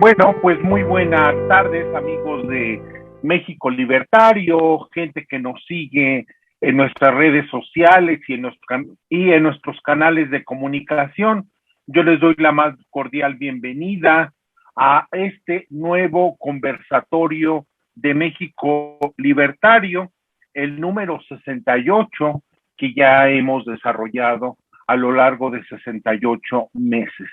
Bueno, pues muy buenas tardes, amigos de México Libertario, gente que nos sigue en nuestras redes sociales y en nuestros canales de comunicación. Yo les doy la más cordial bienvenida a este nuevo conversatorio de México Libertario, el número 68, que ya hemos desarrollado a lo largo de 68 meses.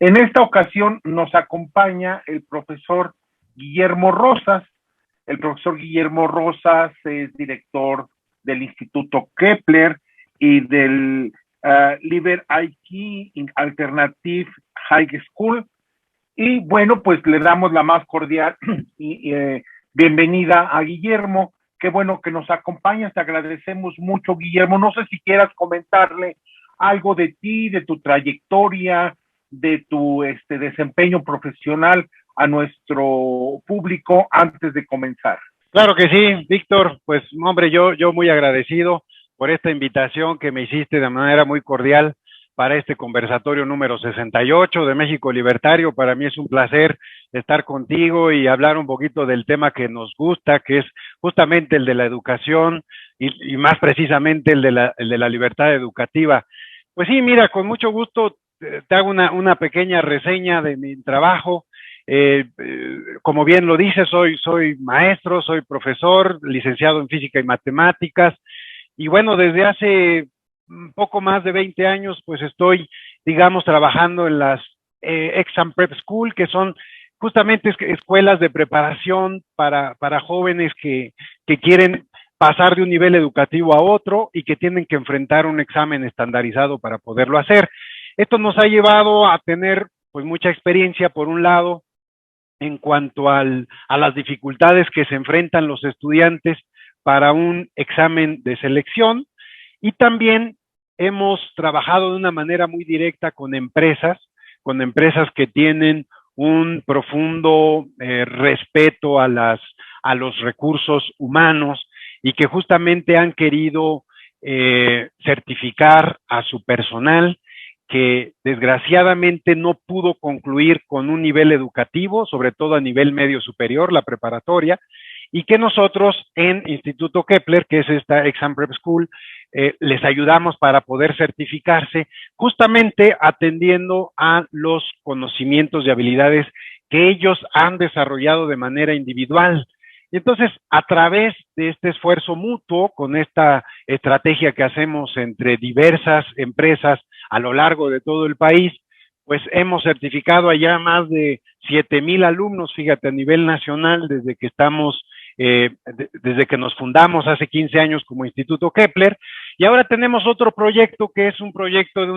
En esta ocasión nos acompaña el profesor Guillermo Rosas. El profesor Guillermo Rosas es director del Instituto Kepler y del Liber IQ Alternative High School. Y bueno, pues le damos la más cordial bienvenida a Guillermo. Qué bueno que nos acompañas, te agradecemos mucho, Guillermo. No sé si quieras comentarle algo de ti, de tu trayectoria, de tu desempeño profesional a nuestro público antes de comenzar. Claro que sí, Víctor, pues hombre, yo muy agradecido por esta invitación que me hiciste de manera muy cordial para este conversatorio número 68 de México Libertario. Para mí es un placer estar contigo y hablar un poquito del tema que nos gusta, que es justamente el de la educación y más precisamente el de la libertad educativa. Pues sí, mira, con mucho gusto te hago una pequeña reseña de mi trabajo. Como bien lo dice, soy maestro, soy profesor, licenciado en física y matemáticas, y bueno, desde hace un poco más de 20 años, pues estoy, digamos, trabajando en las Exam Prep School, que son justamente escuelas de preparación para jóvenes que quieren pasar de un nivel educativo a otro y que tienen que enfrentar un examen estandarizado para poderlo hacer. Esto nos ha llevado a tener pues mucha experiencia, por un lado, en cuanto a las dificultades que se enfrentan los estudiantes para un examen de selección, y también hemos trabajado de una manera muy directa con empresas que tienen un profundo respeto a los recursos humanos y que justamente han querido certificar a su personal que desgraciadamente no pudo concluir con un nivel educativo, sobre todo a nivel medio superior, la preparatoria, y que nosotros en Instituto Kepler, que es esta Exam Prep School, les ayudamos para poder certificarse, justamente atendiendo a los conocimientos y habilidades que ellos han desarrollado de manera individual. Y entonces, a través de este esfuerzo mutuo, con esta estrategia que hacemos entre diversas empresas a lo largo de todo el país, pues hemos certificado allá más de 7,000 alumnos, fíjate, a nivel nacional, desde que desde que nos fundamos hace 15 años como Instituto Kepler, y ahora tenemos otro proyecto que es un proyecto de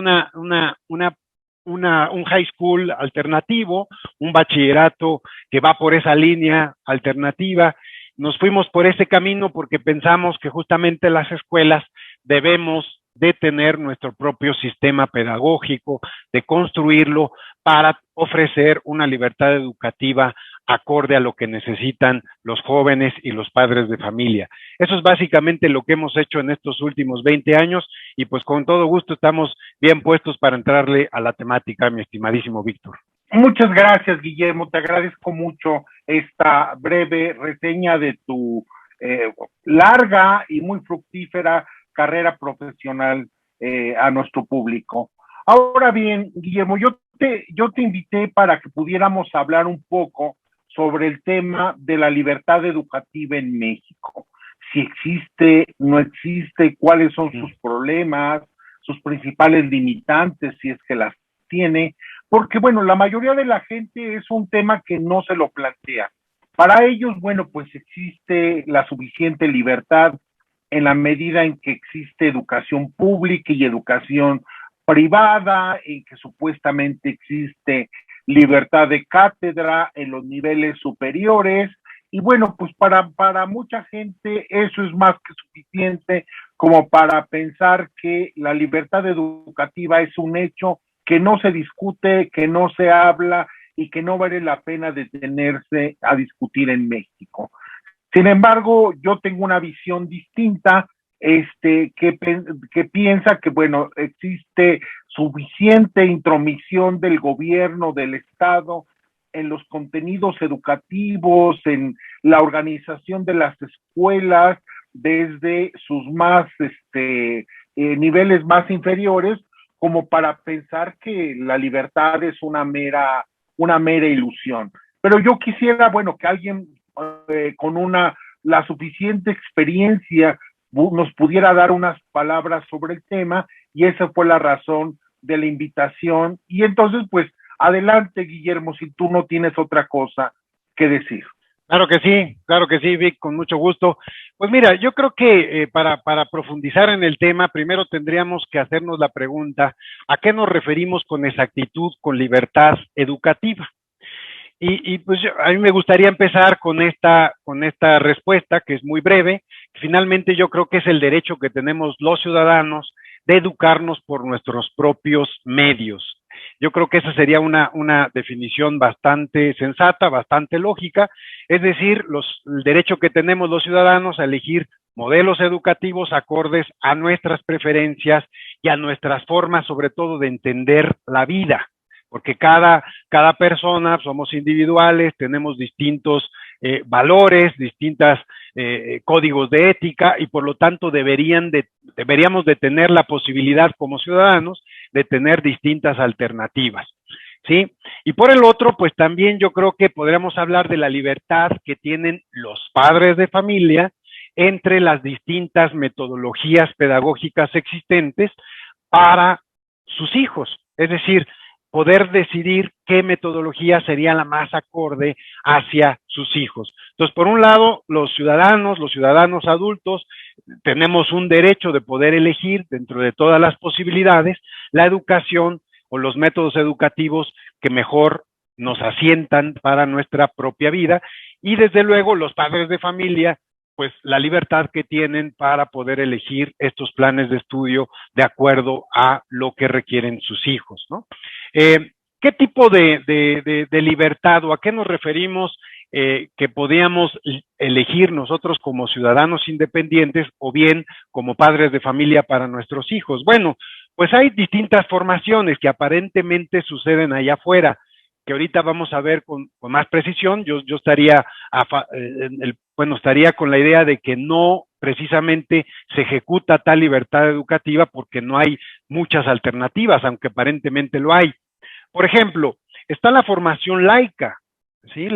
un high school alternativo, un bachillerato que va por esa línea alternativa. Nos fuimos por ese camino porque pensamos que justamente las escuelas debemos de tener nuestro propio sistema pedagógico, de construirlo para ofrecer una libertad educativa acorde a lo que necesitan los jóvenes y los padres de familia. Eso es básicamente lo que hemos hecho en estos últimos 20 años y pues con todo gusto estamos bien puestos para entrarle a la temática, mi estimadísimo Víctor. Muchas gracias, Guillermo. Te agradezco mucho esta breve reseña de tu larga y muy fructífera carrera profesional a nuestro público. Ahora bien, Guillermo, yo te invité para que pudiéramos hablar un poco sobre el tema de la libertad educativa en México. Si existe, no existe, cuáles son sus problemas, sus principales limitantes, si es que las tiene, porque bueno, la mayoría de la gente es un tema que no se lo plantea. Para ellos, bueno, pues existe la suficiente libertad en la medida en que existe educación pública y educación privada, en que supuestamente existe libertad de cátedra en los niveles superiores, y bueno, pues para mucha gente eso es más que suficiente como para pensar que la libertad educativa es un hecho que no se discute, que no se habla y que no vale la pena detenerse a discutir en México. Sin embargo, yo tengo una visión distinta, que piensa que, bueno, existe suficiente intromisión del gobierno, del Estado, en los contenidos educativos, en la organización de las escuelas, desde sus más niveles más inferiores, como para pensar que la libertad es una mera ilusión. Pero yo quisiera, bueno, que alguien con la suficiente experiencia nos pudiera dar unas palabras sobre el tema, y esa fue la razón de la invitación. Y entonces, pues, adelante, Guillermo, si tú no tienes otra cosa que decir. Claro que sí, Vic, con mucho gusto. Pues mira, yo creo que para profundizar en el tema, primero tendríamos que hacernos la pregunta, ¿a qué nos referimos con exactitud, con libertad educativa? Y pues a mí me gustaría empezar con esta respuesta, que es muy breve. Finalmente yo creo que es el derecho que tenemos los ciudadanos de educarnos por nuestros propios medios. Yo creo que esa sería una definición bastante sensata, bastante lógica, es decir, el derecho que tenemos los ciudadanos a elegir modelos educativos acordes a nuestras preferencias y a nuestras formas, sobre todo, de entender la vida, porque cada persona somos individuales, tenemos distintos valores, distintos códigos de ética, y por lo tanto deberíamos de tener la posibilidad como ciudadanos de tener distintas alternativas, ¿sí? Y por el otro, pues también yo creo que podríamos hablar de la libertad que tienen los padres de familia entre las distintas metodologías pedagógicas existentes para sus hijos, es decir, poder decidir qué metodología sería la más acorde hacia sus hijos. Entonces, por un lado, los ciudadanos adultos, tenemos un derecho de poder elegir, dentro de todas las posibilidades, la educación o los métodos educativos que mejor nos asientan para nuestra propia vida, y desde luego los padres de familia, pues la libertad que tienen para poder elegir estos planes de estudio de acuerdo a lo que requieren sus hijos, ¿no? ¿Qué tipo de libertad, o a qué nos referimos que podíamos elegir nosotros como ciudadanos independientes o bien como padres de familia para nuestros hijos? Bueno, pues hay distintas formaciones que aparentemente suceden allá afuera, que ahorita vamos a ver con más precisión. Yo estaría estaría con la idea de que no precisamente se ejecuta tal libertad educativa porque no hay muchas alternativas, aunque aparentemente lo hay. Por ejemplo, está la formación laica, ¿sí?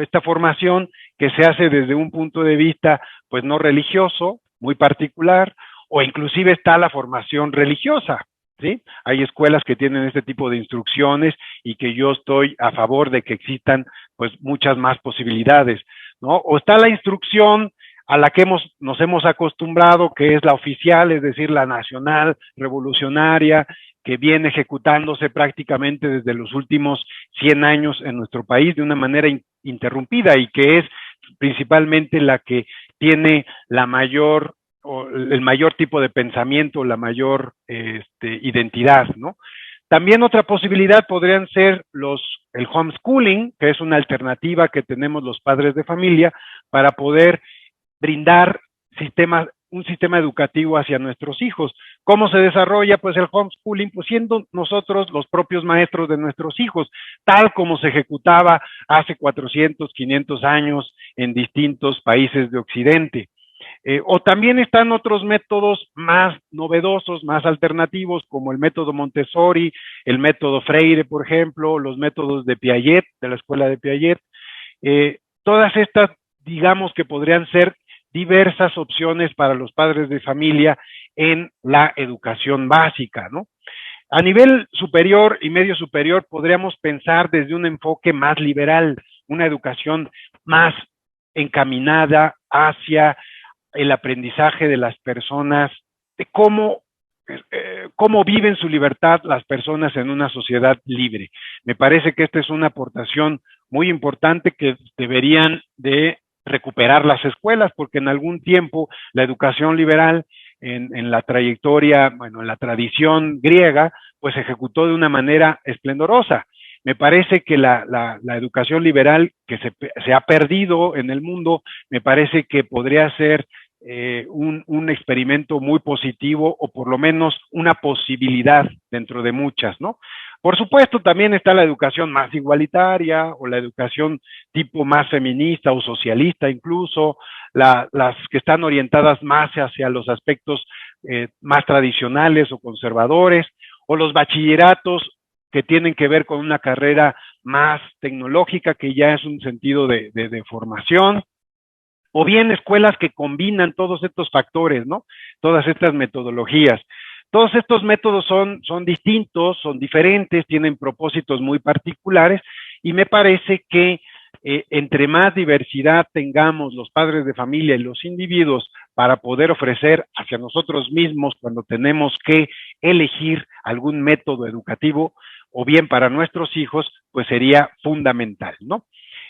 Esta formación que se hace desde un punto de vista, pues, no religioso, muy particular, o inclusive está la formación religiosa, ¿sí? Hay escuelas que tienen este tipo de instrucciones y que yo estoy a favor de que existan, pues, muchas más posibilidades, ¿no? O está la instrucción a la que nos hemos acostumbrado, que es la oficial, es decir, la nacional, revolucionaria, que viene ejecutándose prácticamente desde los últimos 100 años en nuestro país de una manera interrumpida, y que es principalmente la que tiene el mayor tipo de pensamiento, la mayor identidad, ¿no? También otra posibilidad podrían ser el homeschooling, que es una alternativa que tenemos los padres de familia para poder brindar un sistema educativo hacia nuestros hijos. ¿Cómo se desarrolla? Pues el homeschooling, pues siendo nosotros los propios maestros de nuestros hijos, tal como se ejecutaba hace 400, 500 años en distintos países de Occidente. O también están otros métodos más novedosos, más alternativos, como el método Montessori, el método Freire, por ejemplo, los métodos de Piaget, de la escuela de Piaget. Todas estas, digamos, que podrían ser diversas opciones para los padres de familia en la educación básica, ¿no? A nivel superior y medio superior podríamos pensar desde un enfoque más liberal, una educación más encaminada hacia el aprendizaje de las personas, de cómo viven su libertad las personas en una sociedad libre. Me parece que esta es una aportación muy importante que deberían de recuperar las escuelas, porque en algún tiempo la educación liberal en la trayectoria, en la tradición griega, pues se ejecutó de una manera esplendorosa. Me parece que la educación liberal que se ha perdido en el mundo, me parece que podría ser un experimento muy positivo, o por lo menos una posibilidad dentro de muchas, ¿no? Por supuesto, también está la educación más igualitaria o la educación tipo más feminista o socialista incluso, las que están orientadas más hacia los aspectos más tradicionales o conservadores, o los bachilleratos que tienen que ver con una carrera más tecnológica, que ya es un sentido de formación, o bien escuelas que combinan todos estos factores, ¿no? Todas estas metodologías. Todos estos métodos son distintos, son diferentes, tienen propósitos muy particulares, y me parece que entre más diversidad tengamos los padres de familia y los individuos para poder ofrecer hacia nosotros mismos cuando tenemos que elegir algún método educativo o bien para nuestros hijos, pues sería fundamental, ¿no?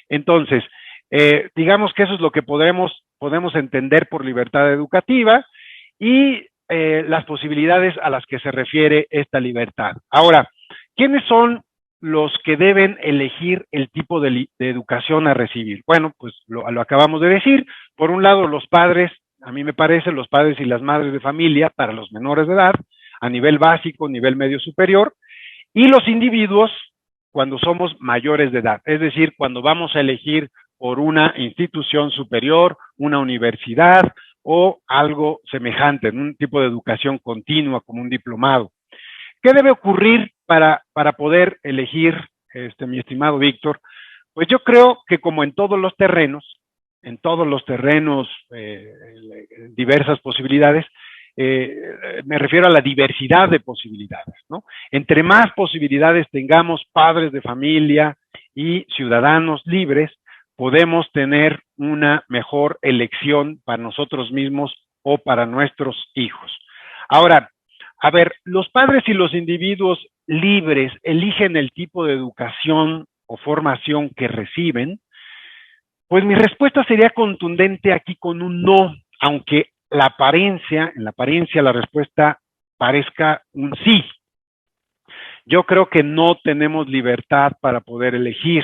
Entonces, digamos que eso es lo que podemos entender por libertad educativa y las posibilidades a las que se refiere esta libertad. Ahora, ¿quiénes son los que deben elegir el tipo de educación a recibir? Bueno, pues lo acabamos de decir. Por un lado, los padres, a mí me parece, los padres y las madres de familia para los menores de edad, a nivel básico, nivel medio superior, y los individuos cuando somos mayores de edad, es decir, cuando vamos a elegir por una institución superior, una universidad o algo semejante, en un tipo de educación continua como un diplomado. ¿Qué debe ocurrir para poder elegir, mi estimado Víctor? Pues yo creo que como en todos los terrenos, diversas posibilidades, me refiero a la diversidad de posibilidades, ¿no? Entre más posibilidades tengamos padres de familia y ciudadanos libres, podemos tener una mejor elección para nosotros mismos o para nuestros hijos. Ahora, a ver, los padres y los individuos libres eligen el tipo de educación o formación que reciben. Pues mi respuesta sería contundente aquí con un no, aunque en la apariencia la respuesta parezca un sí. Yo creo que no tenemos libertad para poder elegir.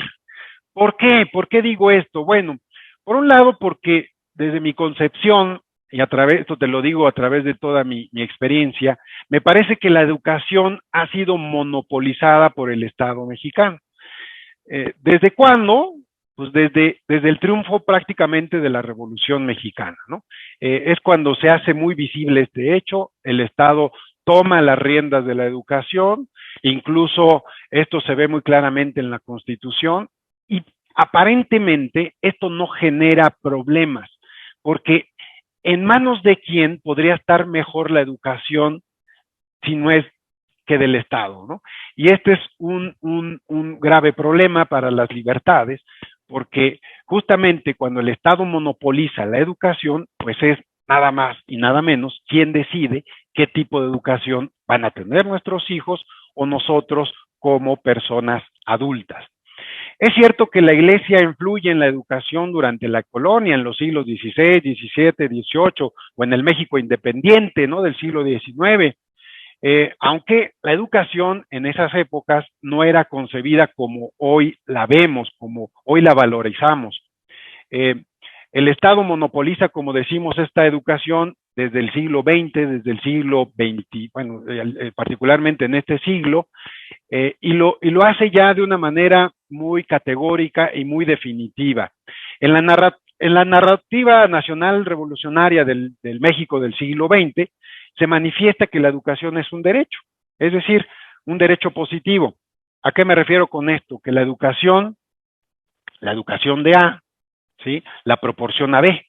¿Por qué? ¿Por qué digo esto? Bueno, por un lado porque desde mi concepción, y esto te lo digo a través de toda mi experiencia, me parece que la educación ha sido monopolizada por el Estado mexicano. ¿Desde cuándo? Pues desde el triunfo prácticamente de la Revolución Mexicana, ¿no? Es cuando se hace muy visible este hecho, el Estado toma las riendas de la educación, incluso esto se ve muy claramente en la Constitución, y aparentemente esto no genera problemas, porque ¿en manos de quién podría estar mejor la educación si no es que del Estado, ¿no? Y este es un grave problema para las libertades, porque justamente cuando el Estado monopoliza la educación, pues es nada más y nada menos quien decide qué tipo de educación van a tener nuestros hijos o nosotros como personas adultas. Es cierto que la Iglesia influye en la educación durante la colonia, en los siglos XVI, XVII, XVIII, o en el México independiente, ¿no?, del siglo XIX, aunque la educación en esas épocas no era concebida como hoy la vemos, como hoy la valorizamos. El Estado monopoliza, como decimos, esta educación desde el siglo XX, desde el siglo XX, bueno, particularmente en este siglo, y lo hace ya de una manera muy categórica y muy definitiva. En la narrativa nacional revolucionaria del México del siglo XX, se manifiesta que la educación es un derecho, es decir, un derecho positivo. ¿A qué me refiero con esto? Que la educación de A, ¿sí?, la proporciona B.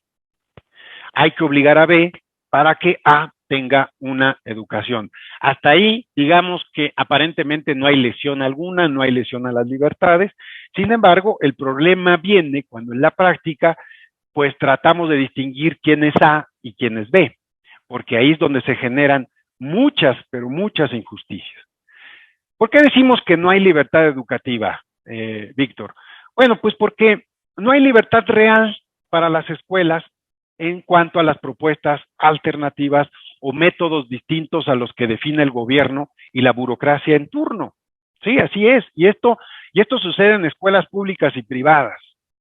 Hay que obligar a B para que A tenga una educación. Hasta ahí, digamos que aparentemente no hay lesión alguna, no hay lesión a las libertades. Sin embargo, el problema viene cuando en la práctica, pues tratamos de distinguir quién es A y quién es B, porque ahí es donde se generan muchas, pero muchas injusticias. ¿Por qué decimos que no hay libertad educativa, Víctor? Bueno, pues porque no hay libertad real para las escuelas en cuanto a las propuestas alternativas o métodos distintos a los que define el gobierno y la burocracia en turno. Sí, así es. Y esto sucede en escuelas públicas y privadas,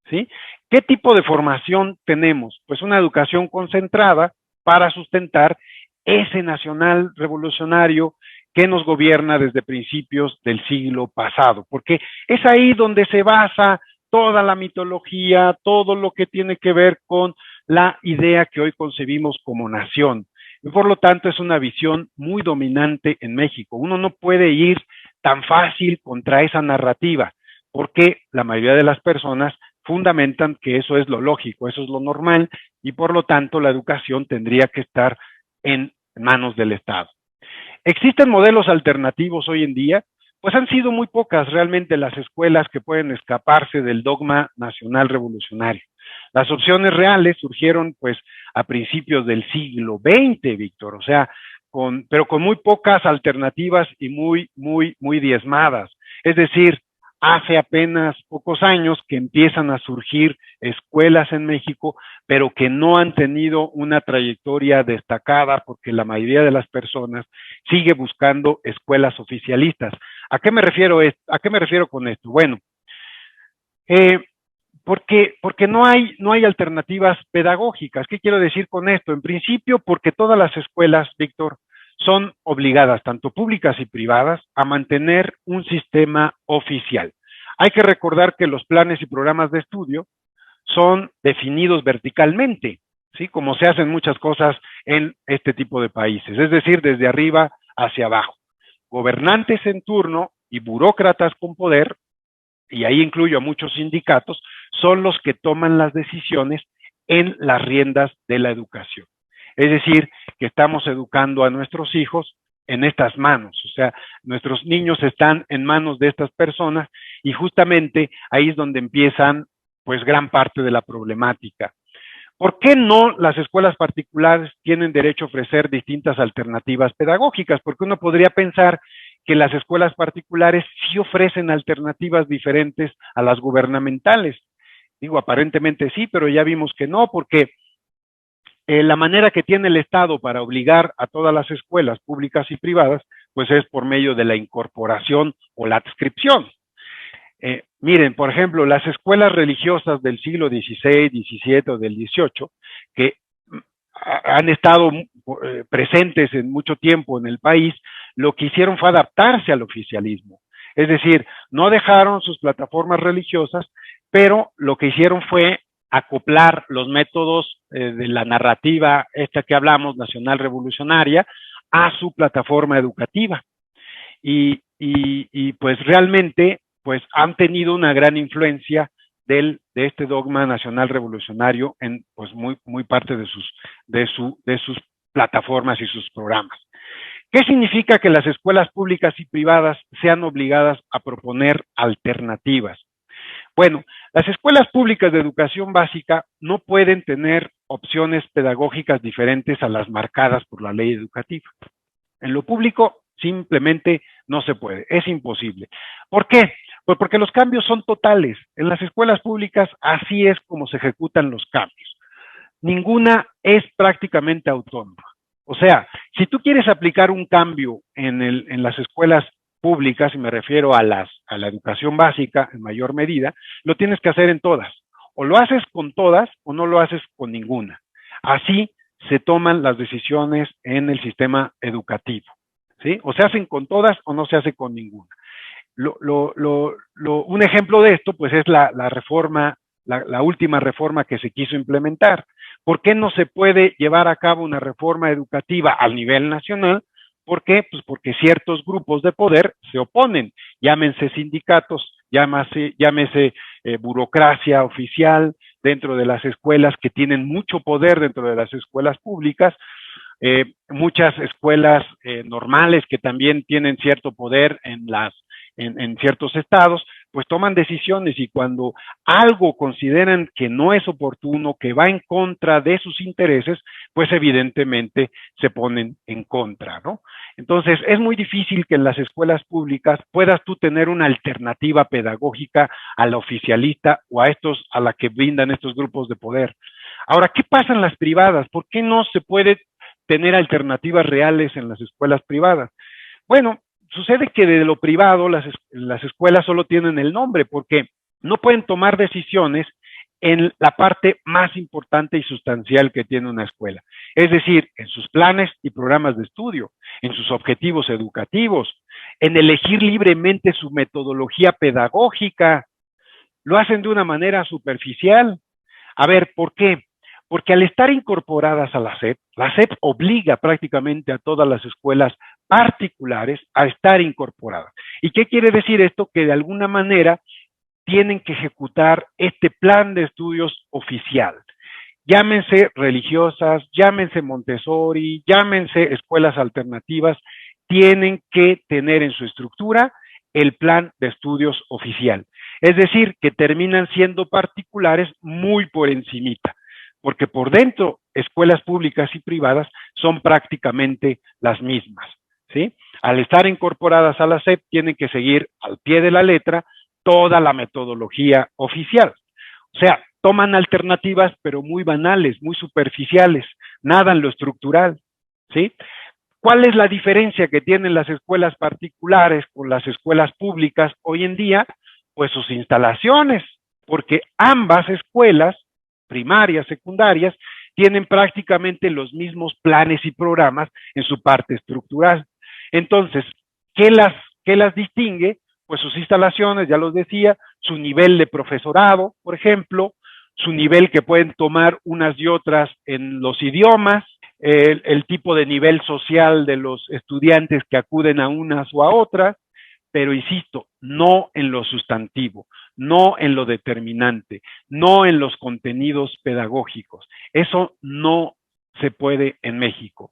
¿sí? ¿Qué tipo de formación tenemos? Pues una educación concentrada para sustentar ese nacional revolucionario que nos gobierna desde principios del siglo pasado, porque es ahí donde se basa toda la mitología, todo lo que tiene que ver con la idea que hoy concebimos como nación. Y por lo tanto es una visión muy dominante en México. Uno no puede ir tan fácil contra esa narrativa, porque la mayoría de las personas fundamentan que eso es lo lógico, eso es lo normal, y por lo tanto la educación tendría que estar en manos del Estado. ¿Existen modelos alternativos hoy en día? Pues han sido muy pocas realmente las escuelas que pueden escaparse del dogma nacional revolucionario. Las opciones reales surgieron pues a principios del siglo XX, Víctor, o sea, pero con muy pocas alternativas y muy diezmadas. Es decir, hace apenas pocos años que empiezan a surgir escuelas en México, pero que no han tenido una trayectoria destacada porque la mayoría de las personas sigue buscando escuelas oficialistas. ¿A qué me refiero con esto? Bueno, porque no hay alternativas pedagógicas. ¿Qué quiero decir con esto? En principio, porque todas las escuelas, Víctor, son obligadas, tanto públicas y privadas, a mantener un sistema oficial. Hay que recordar que los planes y programas de estudio son definidos verticalmente, ¿sí? Como se hacen muchas cosas en este tipo de países, es decir, desde arriba hacia abajo. Gobernantes en turno y burócratas con poder, y ahí incluyo a muchos sindicatos, son los que toman las decisiones en las riendas de la educación. Es decir, que estamos educando a nuestros hijos en estas manos, o sea, nuestros niños están en manos de estas personas y justamente ahí es donde empiezan pues gran parte de la problemática. ¿Por qué no las escuelas particulares tienen derecho a ofrecer distintas alternativas pedagógicas? Porque uno podría pensar que las escuelas particulares sí ofrecen alternativas diferentes a las gubernamentales. Digo, aparentemente sí, pero ya vimos que no, porque la manera que tiene el Estado para obligar a todas las escuelas públicas y privadas, pues es por medio de la incorporación o la adscripción. Miren, por ejemplo, las escuelas religiosas del siglo XVI, XVII o del XVIII, que han estado presentes en mucho tiempo en el país, lo que hicieron fue adaptarse al oficialismo. Es decir, no dejaron sus plataformas religiosas, pero lo que hicieron fue acoplar los métodos de la narrativa, esta que hablamos, nacional revolucionaria, a su plataforma educativa. Y pues realmente pues han tenido una gran influencia de este dogma nacional revolucionario en pues muy parte de sus plataformas y sus programas. ¿Qué significa que las escuelas públicas y privadas sean obligadas a proponer alternativas? Bueno, las escuelas públicas de educación básica no pueden tener opciones pedagógicas diferentes a las marcadas por la ley educativa. En lo público simplemente no se puede, es imposible. ¿Por qué? Pues porque los cambios son totales. En las escuelas públicas así es como se ejecutan los cambios. Ninguna es prácticamente autónoma. O sea, si tú quieres aplicar un cambio en las escuelas públicas, y me refiero a la educación básica en mayor medida, lo tienes que hacer en todas. O lo haces con todas o no lo haces con ninguna. Así se toman las decisiones en el sistema educativo, ¿sí? O se hacen con todas o no se hace con ninguna. Un ejemplo de esto, pues, es la reforma, la última reforma que se quiso implementar. ¿Por qué no se puede llevar a cabo una reforma educativa a nivel nacional? ¿Por qué? Pues porque ciertos grupos de poder se oponen, llámense sindicatos, llámese burocracia oficial dentro de las escuelas que tienen mucho poder dentro de las escuelas públicas, muchas escuelas normales que también tienen cierto poder en ciertos estados, pues toman decisiones y cuando algo consideran que no es oportuno, que va en contra de sus intereses, pues evidentemente se ponen en contra, ¿no? Entonces, es muy difícil que en las escuelas públicas puedas tú tener una alternativa pedagógica a la oficialista o a la que brindan estos grupos de poder. Ahora, ¿qué pasa en las privadas? ¿Por qué no se puede tener alternativas reales en las escuelas privadas? Bueno, sucede que de lo privado las escuelas solo tienen el nombre porque no pueden tomar decisiones en la parte más importante y sustancial que tiene una escuela. Es decir, en sus planes y programas de estudio, en sus objetivos educativos, en elegir libremente su metodología pedagógica. Lo hacen de una manera superficial. A ver, ¿por qué? Porque al estar incorporadas a la SEP obliga prácticamente a todas las escuelas particulares a estar incorporadas. ¿Y qué quiere decir esto? Que de alguna manera tienen que ejecutar este plan de estudios oficial. Llámense religiosas, llámense Montessori, llámense escuelas alternativas, tienen que tener en su estructura el plan de estudios oficial. Es decir, que terminan siendo particulares muy por encimita, porque por dentro escuelas públicas y privadas son prácticamente las mismas, ¿sí? Al estar incorporadas a la SEP tienen que seguir al pie de la letra toda la metodología oficial. O sea, toman alternativas pero muy banales, muy superficiales, nada en lo estructural, ¿sí? ¿Cuál es la diferencia que tienen las escuelas particulares con las escuelas públicas hoy en día? Pues sus instalaciones, porque ambas escuelas, primarias, secundarias, tienen prácticamente los mismos planes y programas en su parte estructural. Entonces, ¿qué las distingue? Pues sus instalaciones, ya los decía, su nivel de profesorado, por ejemplo, su nivel que pueden tomar unas y otras en los idiomas, el tipo de nivel social de los estudiantes que acuden a unas o a otras, pero insisto, no en lo sustantivo, no en lo determinante, no en los contenidos pedagógicos. Eso no se puede en México.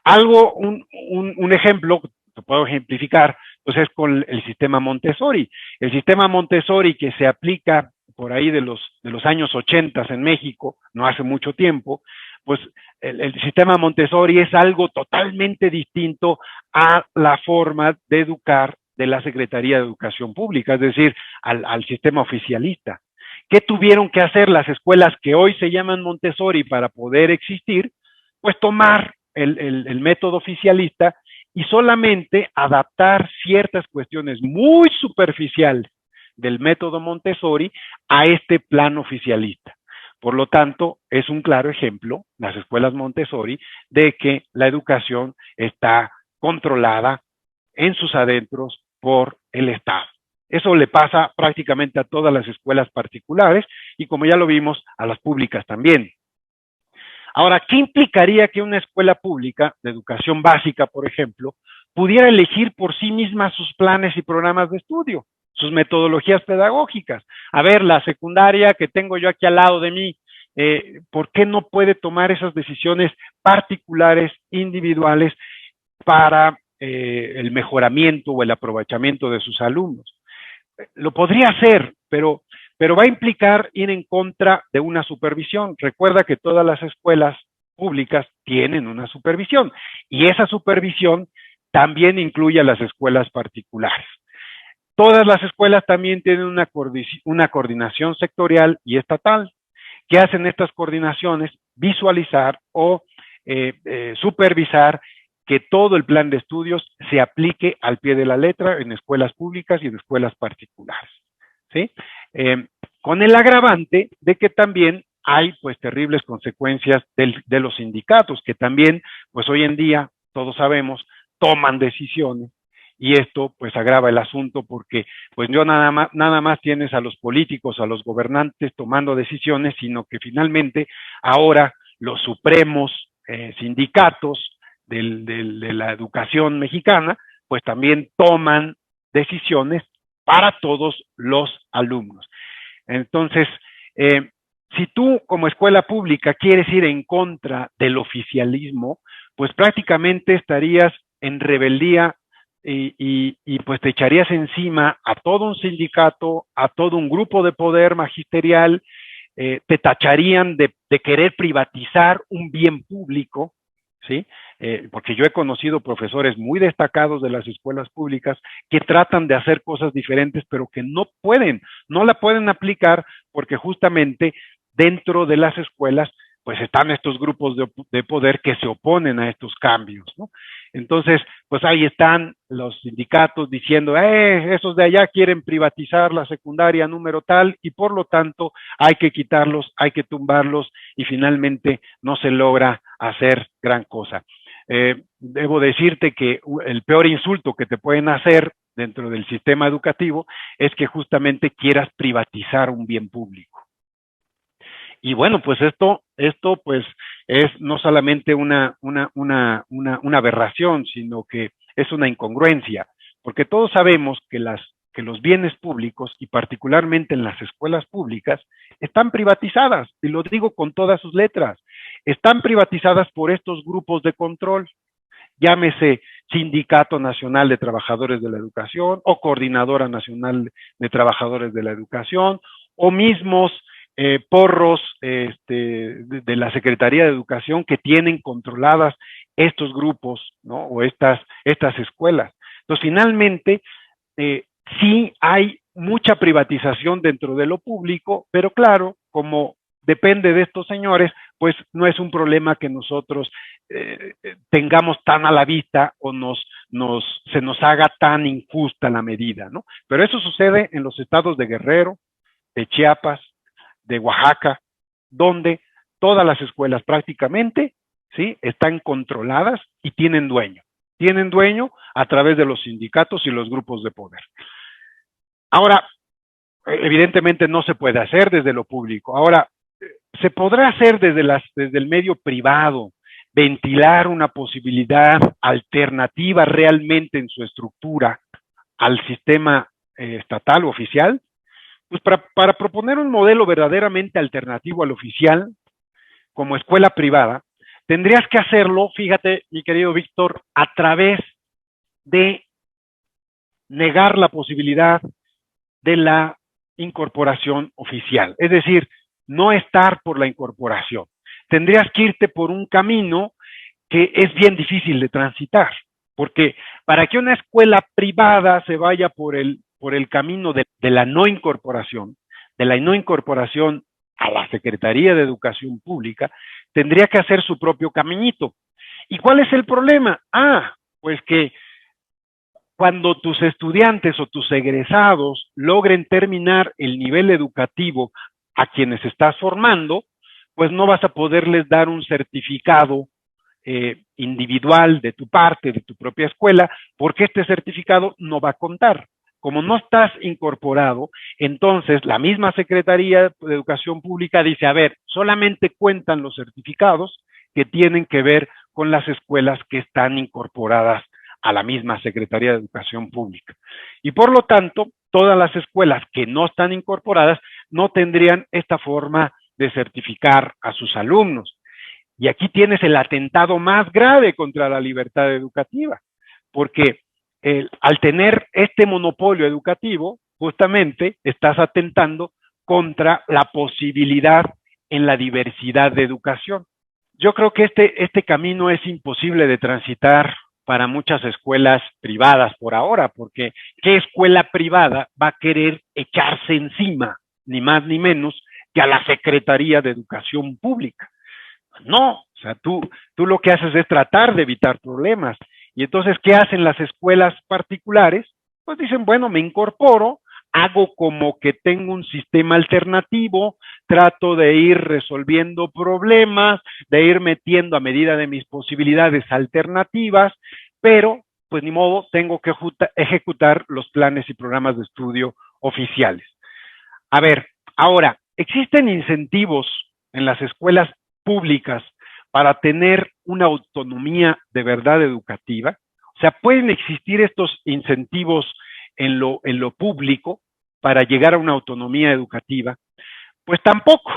Un ejemplo, que puedo ejemplificar, pues es con el sistema Montessori. El sistema Montessori que se aplica por ahí de los años 80 en México, no hace mucho tiempo, pues el sistema Montessori es algo totalmente distinto a la forma de educar de la Secretaría de Educación Pública, es decir, al sistema oficialista. ¿Qué tuvieron que hacer las escuelas que hoy se llaman Montessori para poder existir? Pues tomar el método oficialista y solamente adaptar ciertas cuestiones muy superficiales del método Montessori a este plan oficialista. Por lo tanto, es un claro ejemplo, las escuelas Montessori, de que la educación está controlada en sus adentros por el Estado. Eso le pasa prácticamente a todas las escuelas particulares y, como ya lo vimos, a las públicas también. Ahora, ¿qué implicaría que una escuela pública de educación básica, por ejemplo, pudiera elegir por sí misma sus planes y programas de estudio, sus metodologías pedagógicas? A ver, la secundaria que tengo yo aquí al lado de mí, ¿por qué no puede tomar esas decisiones particulares, individuales, para el mejoramiento o el aprovechamiento de sus alumnos? Lo podría hacer, pero va a implicar ir en contra de una supervisión. Recuerda que todas las escuelas públicas tienen una supervisión y esa supervisión también incluye a las escuelas particulares. Todas las escuelas también tienen una coordinación sectorial y estatal. ¿Qué hacen estas coordinaciones? Visualizar o supervisar que todo el plan de estudios se aplique al pie de la letra en escuelas públicas y en escuelas particulares, ¿sí? Con el agravante de que también hay pues terribles consecuencias de los sindicatos, que también pues hoy en día, todos sabemos, toman decisiones y esto pues agrava el asunto porque pues no nada más tienes a los políticos, a los gobernantes tomando decisiones, sino que finalmente ahora los supremos sindicatos de la educación mexicana, pues también toman decisiones para todos los alumnos. Entonces, si tú como escuela pública quieres ir en contra del oficialismo, pues prácticamente estarías en rebeldía y pues te echarías encima a todo un sindicato, a todo un grupo de poder magisterial, te tacharían de querer privatizar un bien público, ¿sí? Porque yo he conocido profesores muy destacados de las escuelas públicas que tratan de hacer cosas diferentes, pero que no la pueden aplicar porque justamente dentro de las escuelas pues están estos grupos de poder que se oponen a estos cambios, ¿no? Entonces, pues ahí están los sindicatos diciendo, esos de allá quieren privatizar la secundaria número tal y por lo tanto hay que quitarlos, hay que tumbarlos y finalmente no se logra hacer gran cosa. Debo decirte que el peor insulto que te pueden hacer dentro del sistema educativo es que justamente quieras privatizar un bien público. Y bueno, pues esto pues es no solamente una aberración, sino que es una incongruencia, porque todos sabemos que los bienes públicos, y particularmente en las escuelas públicas, están privatizadas, y lo digo con todas sus letras, están privatizadas por estos grupos de control, llámese Sindicato Nacional de Trabajadores de la Educación o Coordinadora Nacional de Trabajadores de la Educación, o mismos porros de la Secretaría de Educación que tienen controladas estos grupos, ¿no? O estas escuelas. Entonces, finalmente, sí hay mucha privatización dentro de lo público, pero claro, como depende de estos señores, pues no es un problema que nosotros tengamos tan a la vista o se nos haga tan injusta la medida, ¿no? Pero eso sucede en los estados de Guerrero, de Chiapas, de Oaxaca, donde todas las escuelas prácticamente, ¿sí?, están controladas y tienen dueño. Tienen dueño a través de los sindicatos y los grupos de poder. Ahora, evidentemente no se puede hacer desde lo público. Ahora, se podrá hacer desde el medio privado, ventilar una posibilidad alternativa realmente en su estructura al sistema estatal o oficial. Pues para proponer un modelo verdaderamente alternativo al oficial, como escuela privada, tendrías que hacerlo, fíjate, mi querido Víctor, a través de negar la posibilidad de la incorporación oficial. Es decir, no estar por la incorporación. Tendrías que irte por un camino que es bien difícil de transitar, porque para que una escuela privada se vaya por el camino de la no incorporación, a la Secretaría de Educación Pública, tendría que hacer su propio caminito. ¿Y cuál es el problema? Pues que cuando tus estudiantes o tus egresados logren terminar el nivel educativo a quienes estás formando, pues no vas a poderles dar un certificado individual de tu parte, de tu propia escuela, porque este certificado no va a contar. Como no estás incorporado, entonces la misma Secretaría de Educación Pública dice, a ver, solamente cuentan los certificados que tienen que ver con las escuelas que están incorporadas a la misma Secretaría de Educación Pública. Y por lo tanto, todas las escuelas que no están incorporadas no tendrían esta forma de certificar a sus alumnos. Y aquí tienes el atentado más grave contra la libertad educativa, porque al tener este monopolio educativo, justamente estás atentando contra la posibilidad en la diversidad de educación. Yo creo que este camino es imposible de transitar para muchas escuelas privadas por ahora, porque ¿qué escuela privada va a querer echarse encima, ni más ni menos, que a la Secretaría de Educación Pública? No, o sea, tú lo que haces es tratar de evitar problemas. Y entonces, ¿qué hacen las escuelas particulares? Pues dicen, bueno, me incorporo, hago como que tengo un sistema alternativo, trato de ir resolviendo problemas, de ir metiendo a medida de mis posibilidades alternativas, pero pues ni modo, tengo que ejecutar los planes y programas de estudio oficiales. A ver, ahora, ¿existen incentivos en las escuelas públicas para tener una autonomía de verdad educativa? O sea, ¿pueden existir estos incentivos en lo público para llegar a una autonomía educativa? Pues tampoco.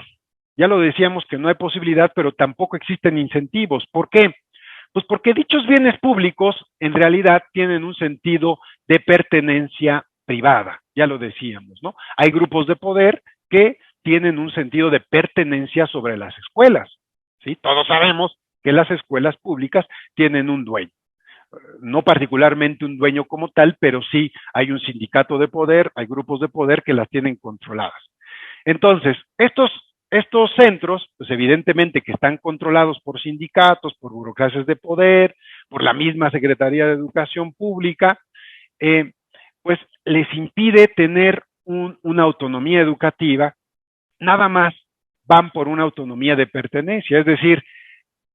Ya lo decíamos que no hay posibilidad, pero tampoco existen incentivos. ¿Por qué? Pues porque dichos bienes públicos en realidad tienen un sentido de pertenencia privada, ya lo decíamos, ¿no? Hay grupos de poder que tienen un sentido de pertenencia sobre las escuelas, ¿sí? Todos sabemos que las escuelas públicas tienen un dueño, no particularmente un dueño como tal, pero sí hay un sindicato de poder, hay grupos de poder que las tienen controladas. Entonces, estos estos centros, pues evidentemente que están controlados por sindicatos, por burocracias de poder, por la misma Secretaría de Educación Pública, pues les impide tener una autonomía educativa, nada más van por una autonomía de pertenencia, es decir,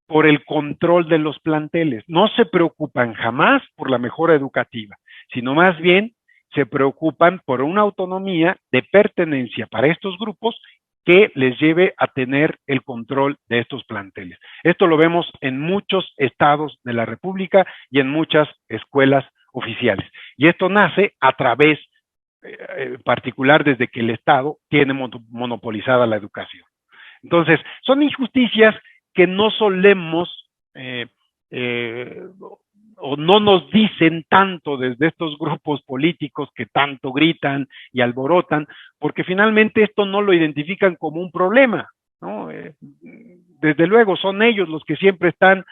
por el control de los planteles. No se preocupan jamás por la mejora educativa, sino más bien se preocupan por una autonomía de pertenencia para estos grupos que les lleve a tener el control de estos planteles. Esto lo vemos en muchos estados de la República y en muchas escuelas oficiales. Y esto nace a través, particular desde que el Estado tiene monopolizada la educación. Entonces, son injusticias que no solemos o no nos dicen tanto desde estos grupos políticos que tanto gritan y alborotan, porque finalmente esto no lo identifican como un problema, ¿no? Desde luego son ellos los que siempre están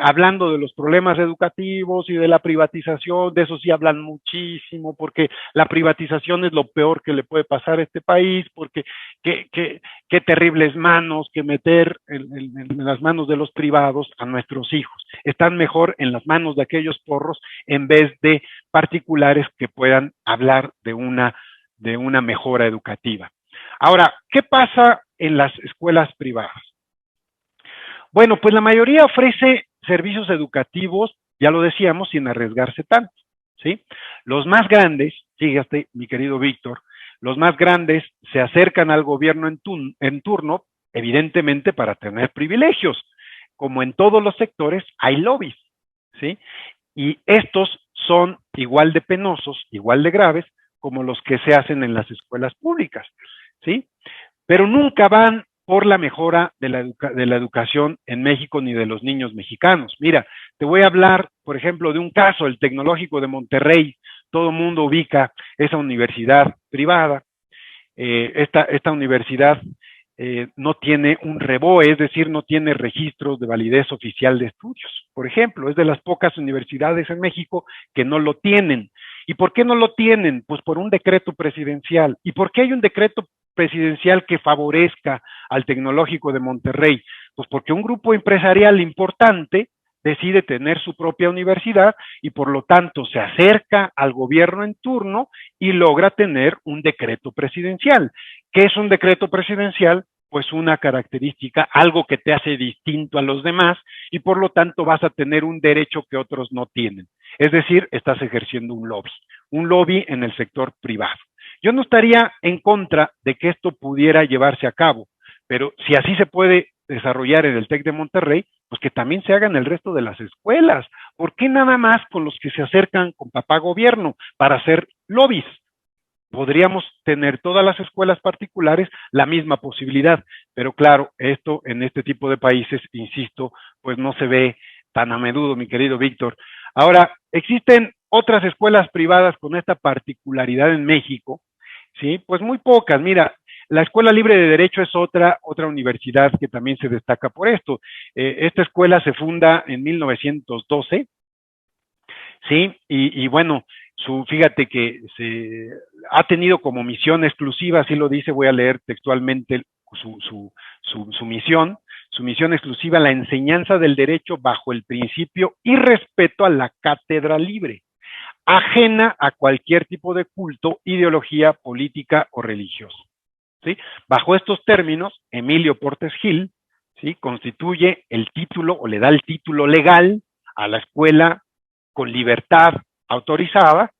hablando de los problemas educativos y de la privatización, de eso sí hablan muchísimo, porque la privatización es lo peor que le puede pasar a este país, porque qué terribles manos que meter en las manos de los privados a nuestros hijos. Están mejor en las manos de aquellos porros en vez de particulares que puedan hablar de una mejora educativa. Ahora, ¿qué pasa en las escuelas privadas? Bueno, pues la mayoría ofrece servicios educativos, ya lo decíamos, sin arriesgarse tanto, ¿sí? Los más grandes, fíjate, mi querido Víctor, los más grandes se acercan al gobierno en turno, evidentemente para tener privilegios. Como en todos los sectores, hay lobbies, ¿sí? Y estos son igual de penosos, igual de graves, como los que se hacen en las escuelas públicas, ¿sí? Pero nunca van por la mejora de la educación en México ni de los niños mexicanos. Mira, te voy a hablar, por ejemplo, de un caso, el Tecnológico de Monterrey. Todo el mundo ubica esa universidad privada. Esta universidad no tiene un REBOE, es decir, no tiene registros de validez oficial de estudios. Por ejemplo, es de las pocas universidades en México que no lo tienen. ¿Y por qué no lo tienen? Pues por un decreto presidencial. ¿Y por qué hay un decreto presidencial que favorezca al Tecnológico de Monterrey? Pues porque un grupo empresarial importante decide tener su propia universidad y por lo tanto se acerca al gobierno en turno y logra tener un decreto presidencial. ¿Qué es un decreto presidencial? Pues una característica, algo que te hace distinto a los demás y por lo tanto vas a tener un derecho que otros no tienen. Es decir, estás ejerciendo un lobby en el sector privado. Yo no estaría en contra de que esto pudiera llevarse a cabo, pero si así se puede desarrollar en el TEC de Monterrey, pues que también se haga en el resto de las escuelas. ¿Por qué nada más con los que se acercan con papá gobierno para hacer lobbies? Podríamos tener todas las escuelas particulares la misma posibilidad, pero claro, esto en este tipo de países, insisto, pues no se ve tan a menudo, mi querido Víctor. Ahora, existen otras escuelas privadas con esta particularidad en México, ¿sí? Pues muy pocas. Mira, la Escuela Libre de Derecho es otra universidad que también se destaca por esto. Esta escuela se funda en 1912, ¿sí? Y bueno, fíjate que se ha tenido como misión exclusiva, así lo dice, voy a leer textualmente su misión. Su misión exclusiva, la enseñanza del derecho bajo el principio y respeto a la cátedra libre, ajena a cualquier tipo de culto, ideología política o religiosa. ¿Sí? Bajo estos términos, Emilio Portes Gil, ¿sí?, constituye el título o le da el título legal a la escuela con libertad autorizada,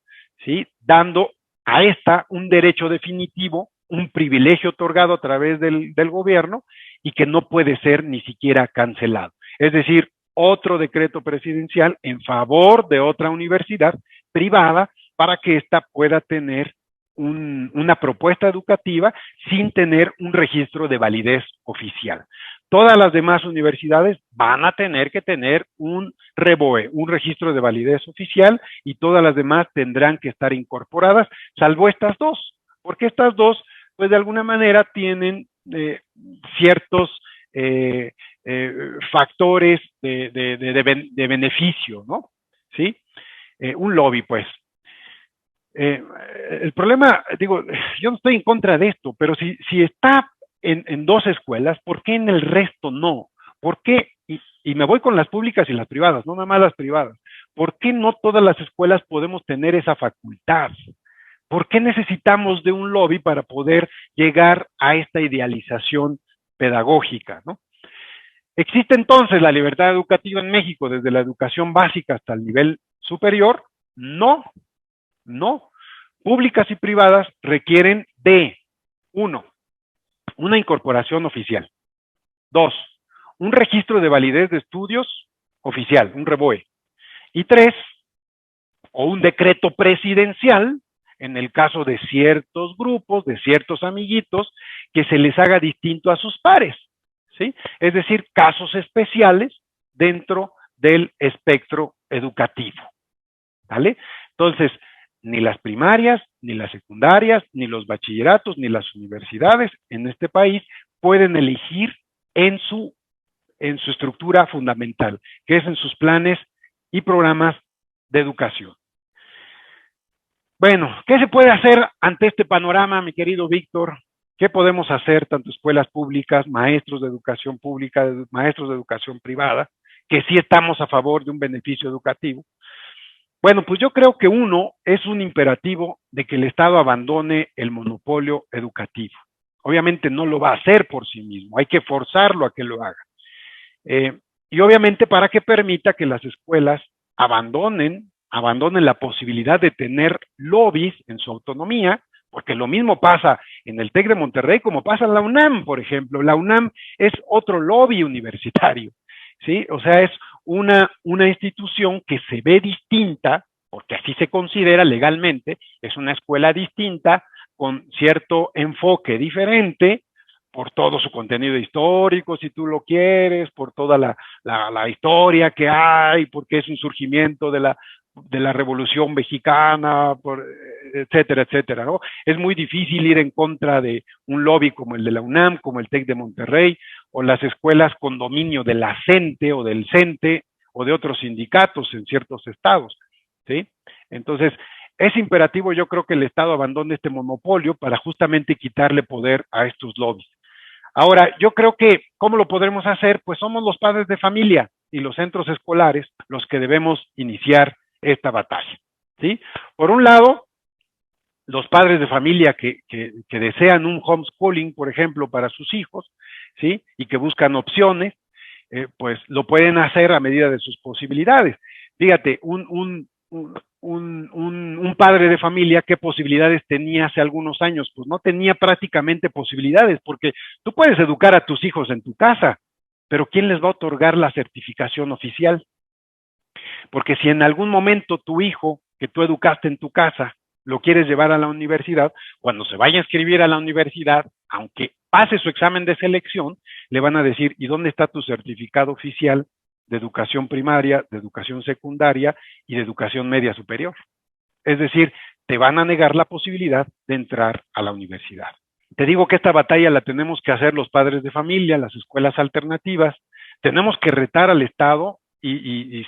¿sí?, dando a esta un derecho definitivo, un privilegio otorgado a través del gobierno y que no puede ser ni siquiera cancelado. Es decir, otro decreto presidencial en favor de otra universidad privada para que ésta pueda tener una propuesta educativa sin tener un registro de validez oficial. Todas las demás universidades van a tener que tener un REBOE, un registro de validez oficial, y todas las demás tendrán que estar incorporadas, salvo estas dos, porque estas dos, pues de alguna manera tienen ciertos factores de beneficio, ¿no? ¿Sí? Un lobby, pues. El problema, digo, yo no estoy en contra de esto, pero si está en 2 escuelas, ¿por qué en el resto no? ¿Por qué? Y me voy con las públicas y las privadas, no nada más las privadas. ¿Por qué no todas las escuelas podemos tener esa facultad? ¿Por qué necesitamos de un lobby para poder llegar a esta idealización pedagógica, ¿no? ¿Existe entonces la libertad educativa en México desde la educación básica hasta el nivel superior? No, no. Públicas y privadas requieren de, 1, una incorporación oficial. 2, un registro de validez de estudios oficial, un REVOE. Y 3, o un decreto presidencial, en el caso de ciertos grupos, de ciertos amiguitos, que se les haga distinto a sus pares, ¿sí? Es decir, casos especiales dentro del espectro educativo, ¿vale? Entonces, ni las primarias, ni las secundarias, ni los bachilleratos, ni las universidades en este país pueden elegir en su estructura fundamental, que es en sus planes y programas de educación. Bueno, ¿qué se puede hacer ante este panorama, mi querido Víctor? ¿Qué podemos hacer, tanto escuelas públicas, maestros de educación pública, maestros de educación privada, que sí estamos a favor de un beneficio educativo? Bueno, pues yo creo que uno es un imperativo de que el Estado abandone el monopolio educativo. Obviamente no lo va a hacer por sí mismo, hay que forzarlo a que lo haga. Y obviamente para que permita que las escuelas abandonen la posibilidad de tener lobbies en su autonomía, porque lo mismo pasa en el TEC de Monterrey como pasa en la UNAM, por ejemplo. La UNAM es otro lobby universitario, ¿sí? O sea, es una institución que se ve distinta, porque así se considera legalmente, es una escuela distinta, con cierto enfoque diferente, por todo su contenido histórico, si tú lo quieres, por toda la historia que hay, porque es un surgimiento de la Revolución Mexicana, etcétera, etcétera, ¿no? Es muy difícil ir en contra de un lobby como el de la UNAM, como el TEC de Monterrey, o las escuelas con dominio de la CENTE o del CENTE o de otros sindicatos en ciertos estados, ¿sí? Entonces, es imperativo, yo creo, que el Estado abandone este monopolio para justamente quitarle poder a estos lobbies. Ahora, yo creo que, ¿cómo lo podremos hacer? Pues somos los padres de familia y los centros escolares los que debemos iniciar esta batalla, ¿sí? Por un lado, los padres de familia que desean un homeschooling, por ejemplo, para sus hijos, ¿sí? Y que buscan opciones, pues lo pueden hacer a medida de sus posibilidades. Fíjate, un padre de familia, ¿qué posibilidades tenía hace algunos años? Pues no tenía prácticamente posibilidades, porque tú puedes educar a tus hijos en tu casa, pero ¿quién les va a otorgar la certificación oficial? Porque si en algún momento tu hijo que tú educaste en tu casa lo quieres llevar a la universidad, cuando se vaya a inscribir a la universidad, aunque pase su examen de selección, le van a decir, ¿y dónde está tu certificado oficial de educación primaria, de educación secundaria y de educación media superior? Es decir, te van a negar la posibilidad de entrar a la universidad. Te digo que esta batalla la tenemos que hacer los padres de familia, las escuelas alternativas, tenemos que retar al Estado y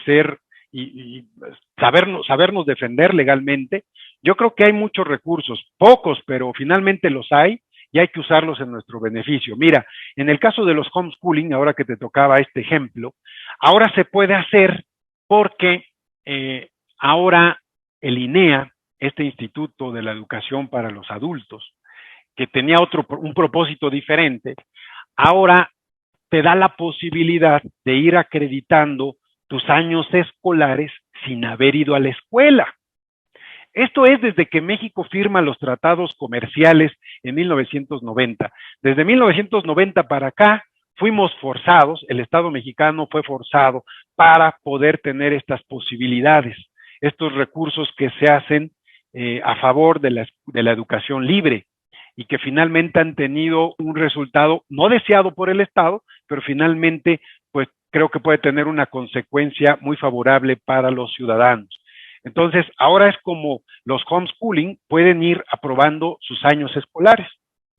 sabernos defender legalmente. Yo creo que hay muchos recursos, pocos, pero finalmente los hay, y hay que usarlos en nuestro beneficio. Mira, en el caso de los homeschooling, ahora que te tocaba este ejemplo, ahora se puede hacer porque ahora el INEA, este Instituto de la Educación para los Adultos, que tenía un propósito diferente, ahora te da la posibilidad de ir acreditando tus años escolares sin haber ido a la escuela. Esto es desde que México firma los tratados comerciales en 1990. Desde 1990 para acá fuimos forzados, el Estado mexicano fue forzado para poder tener estas posibilidades, estos recursos que se hacen a favor de la educación libre y que finalmente han tenido un resultado no deseado por el Estado, pero finalmente pues creo que puede tener una consecuencia muy favorable para los ciudadanos. Entonces, ahora es como los homeschooling pueden ir aprobando sus años escolares.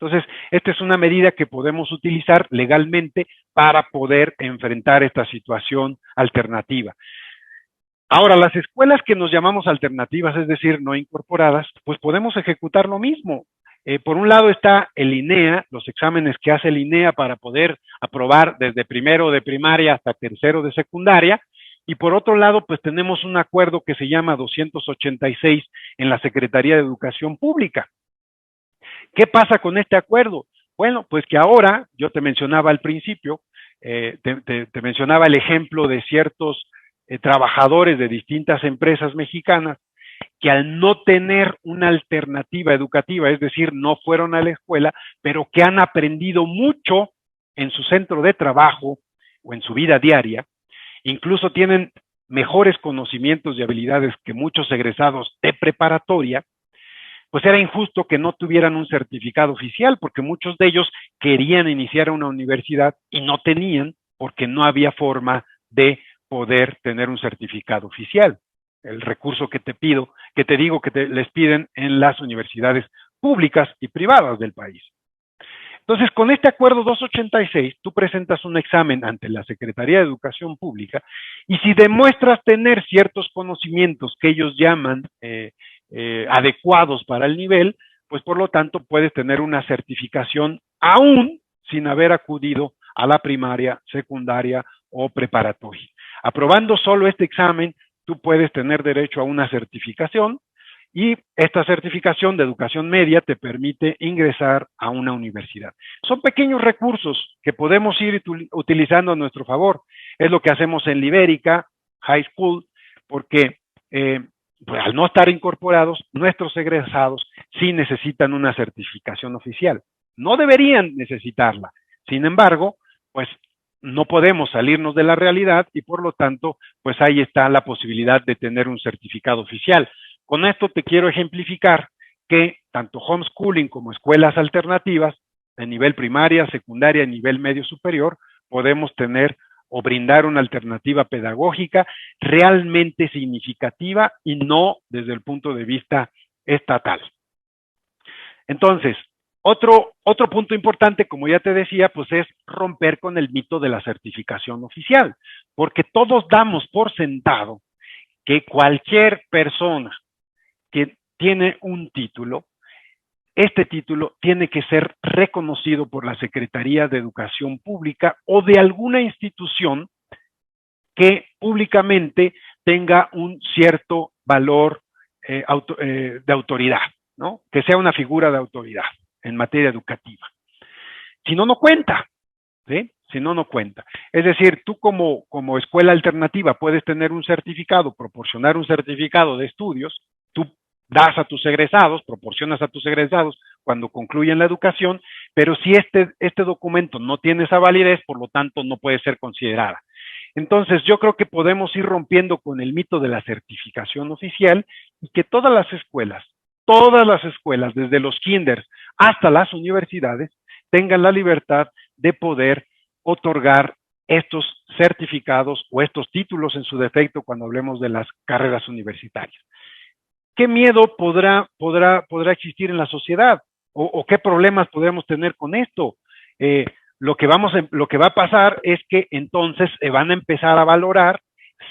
Entonces, esta es una medida que podemos utilizar legalmente para poder enfrentar esta situación alternativa. Ahora, las escuelas que nos llamamos alternativas, es decir, no incorporadas, pues podemos ejecutar lo mismo. Por un lado está el INEA, los exámenes que hace el INEA para poder aprobar desde primero de primaria hasta tercero de secundaria, y por otro lado, pues tenemos un acuerdo que se llama 286 en la Secretaría de Educación Pública. ¿Qué pasa con este acuerdo? Bueno, pues que ahora, yo te mencionaba al principio, te mencionaba el ejemplo de ciertos trabajadores de distintas empresas mexicanas que al no tener una alternativa educativa, es decir, no fueron a la escuela, pero que han aprendido mucho en su centro de trabajo o en su vida diaria, incluso tienen mejores conocimientos y habilidades que muchos egresados de preparatoria, pues era injusto que no tuvieran un certificado oficial, porque muchos de ellos querían iniciar una universidad y no tenían, porque no había forma de poder tener un certificado oficial. El recurso que te pido, que te digo que les piden en las universidades públicas y privadas del país. Entonces, con este acuerdo 286, tú presentas un examen ante la Secretaría de Educación Pública y si demuestras tener ciertos conocimientos que ellos llaman adecuados para el nivel, pues por lo tanto puedes tener una certificación aún sin haber acudido a la primaria, secundaria o preparatoria. Aprobando solo este examen, tú puedes tener derecho a una certificación y esta certificación de educación media te permite ingresar a una universidad. Son pequeños recursos que podemos ir utilizando a nuestro favor. Es lo que hacemos en Libérica High School, porque pues al no estar incorporados, nuestros egresados sí necesitan una certificación oficial. No deberían necesitarla. Sin embargo, pues no podemos salirnos de la realidad y por lo tanto, pues ahí está la posibilidad de tener un certificado oficial. Con esto te quiero ejemplificar que tanto homeschooling como escuelas alternativas de nivel primaria, secundaria, nivel medio superior, podemos tener o brindar una alternativa pedagógica realmente significativa y no desde el punto de vista estatal. Entonces, otro punto importante, como ya te decía, pues es romper con el mito de la certificación oficial, porque todos damos por sentado que cualquier persona que tiene un título, este título tiene que ser reconocido por la Secretaría de Educación Pública o de alguna institución que públicamente tenga un cierto valor de autoridad, ¿no? Que sea una figura de autoridad en materia educativa. Si no, no cuenta, ¿sí? Si no, no cuenta. Es decir, tú como escuela alternativa puedes tener un certificado, proporcionar un certificado de estudios, tú das a tus egresados, proporcionas a tus egresados cuando concluyen la educación, pero si este documento no tiene esa validez, por lo tanto no puede ser considerada. Entonces yo creo que podemos ir rompiendo con el mito de la certificación oficial y que todas las escuelas, desde los kinders hasta las universidades, tengan la libertad de poder otorgar estos certificados o estos títulos en su defecto cuando hablemos de las carreras universitarias. ¿Qué miedo podrá existir en la sociedad? ¿O qué problemas podremos tener con esto? Lo que va a pasar es que entonces se van a empezar a valorar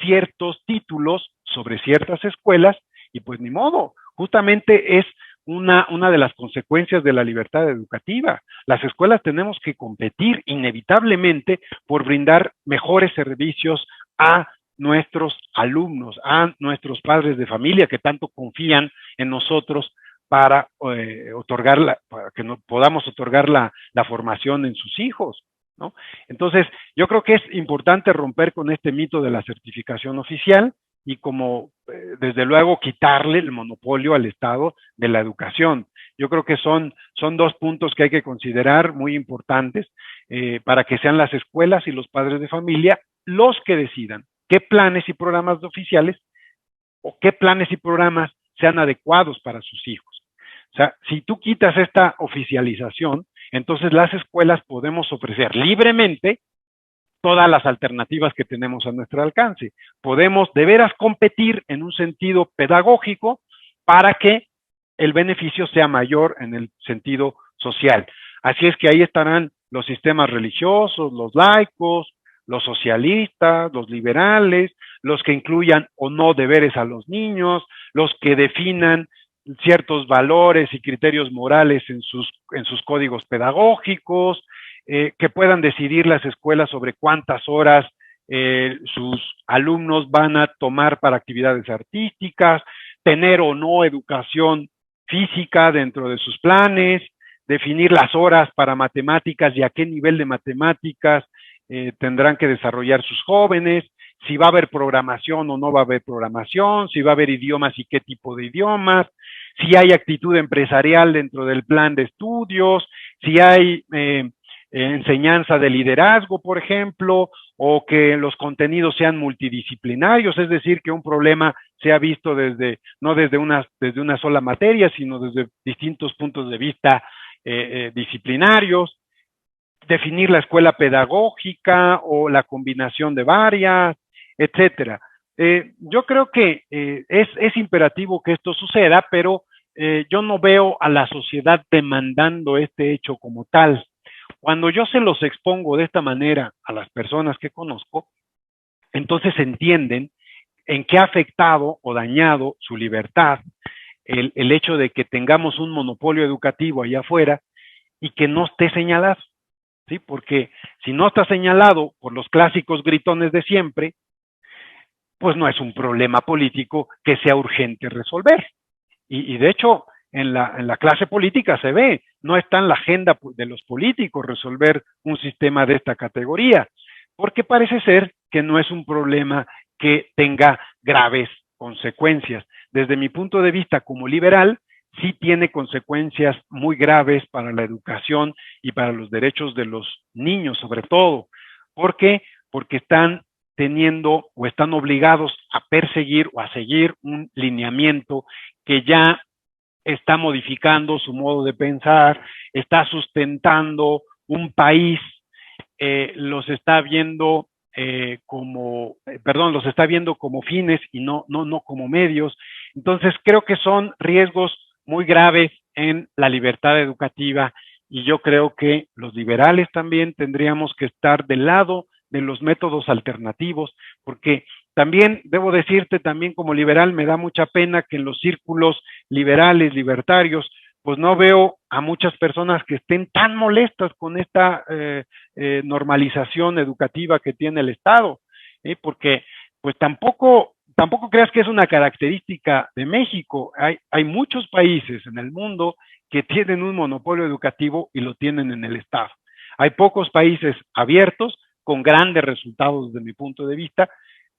ciertos títulos sobre ciertas escuelas y pues ni modo, justamente es una de las consecuencias de la libertad educativa. Las escuelas tenemos que competir inevitablemente por brindar mejores servicios a nuestros alumnos, a nuestros padres de familia que tanto confían en nosotros para para que podamos otorgar la formación en sus hijos, ¿no? Entonces, yo creo que es importante romper con este mito de la certificación oficial y desde luego, quitarle el monopolio al Estado de la educación. Yo creo que son dos puntos que hay que considerar muy importantes para que sean las escuelas y los padres de familia los que decidan qué planes y programas oficiales o qué planes y programas sean adecuados para sus hijos. O sea, si tú quitas esta oficialización, entonces las escuelas podemos ofrecer libremente todas las alternativas que tenemos a nuestro alcance. Podemos de veras competir en un sentido pedagógico para que el beneficio sea mayor en el sentido social. Así es que ahí estarán los sistemas religiosos, los laicos, los socialistas, los liberales, los que incluyan o no deberes a los niños, los que definan ciertos valores y criterios morales en sus códigos pedagógicos, que puedan decidir las escuelas sobre cuántas horas sus alumnos van a tomar para actividades artísticas, tener o no educación física dentro de sus planes, definir las horas para matemáticas y a qué nivel de matemáticas tendrán que desarrollar sus jóvenes, si va a haber programación o no va a haber programación, si va a haber idiomas y qué tipo de idiomas, si hay actitud empresarial dentro del plan de estudios, si hay enseñanza de liderazgo, por ejemplo, o que los contenidos sean multidisciplinarios, es decir, que un problema sea visto no desde una sola materia, sino desde distintos puntos de vista disciplinarios, definir la escuela pedagógica o la combinación de varias, etcétera. Yo creo que es imperativo que esto suceda, pero yo no veo a la sociedad demandando este hecho como tal. Cuando yo se los expongo de esta manera a las personas que conozco, entonces entienden en qué ha afectado o dañado su libertad el hecho de que tengamos un monopolio educativo allá afuera y que no esté señalado, ¿sí? Porque si no está señalado por los clásicos gritones de siempre, pues no es un problema político que sea urgente resolver. Y de hecho, en la clase política se ve, no está en la agenda de los políticos resolver un sistema de esta categoría, porque parece ser que no es un problema que tenga graves consecuencias. Desde mi punto de vista como liberal, sí tiene consecuencias muy graves para la educación y para los derechos de los niños, sobre todo. ¿Por qué? Porque están teniendo o están obligados a perseguir o a seguir un lineamiento que ya está modificando su modo de pensar, está sustentando un país, los está viendo los está viendo como fines y no como medios. Entonces creo que son riesgos muy graves en la libertad educativa y yo creo que los liberales también tendríamos que estar del lado de los métodos alternativos, porque también debo decirte, también como liberal me da mucha pena que en los círculos liberales, libertarios, pues no veo a muchas personas que estén tan molestas con esta normalización educativa que tiene el Estado, porque pues tampoco creas que es una característica de México. Hay muchos países en el mundo que tienen un monopolio educativo y lo tienen en el Estado. Hay pocos países abiertos con grandes resultados desde mi punto de vista,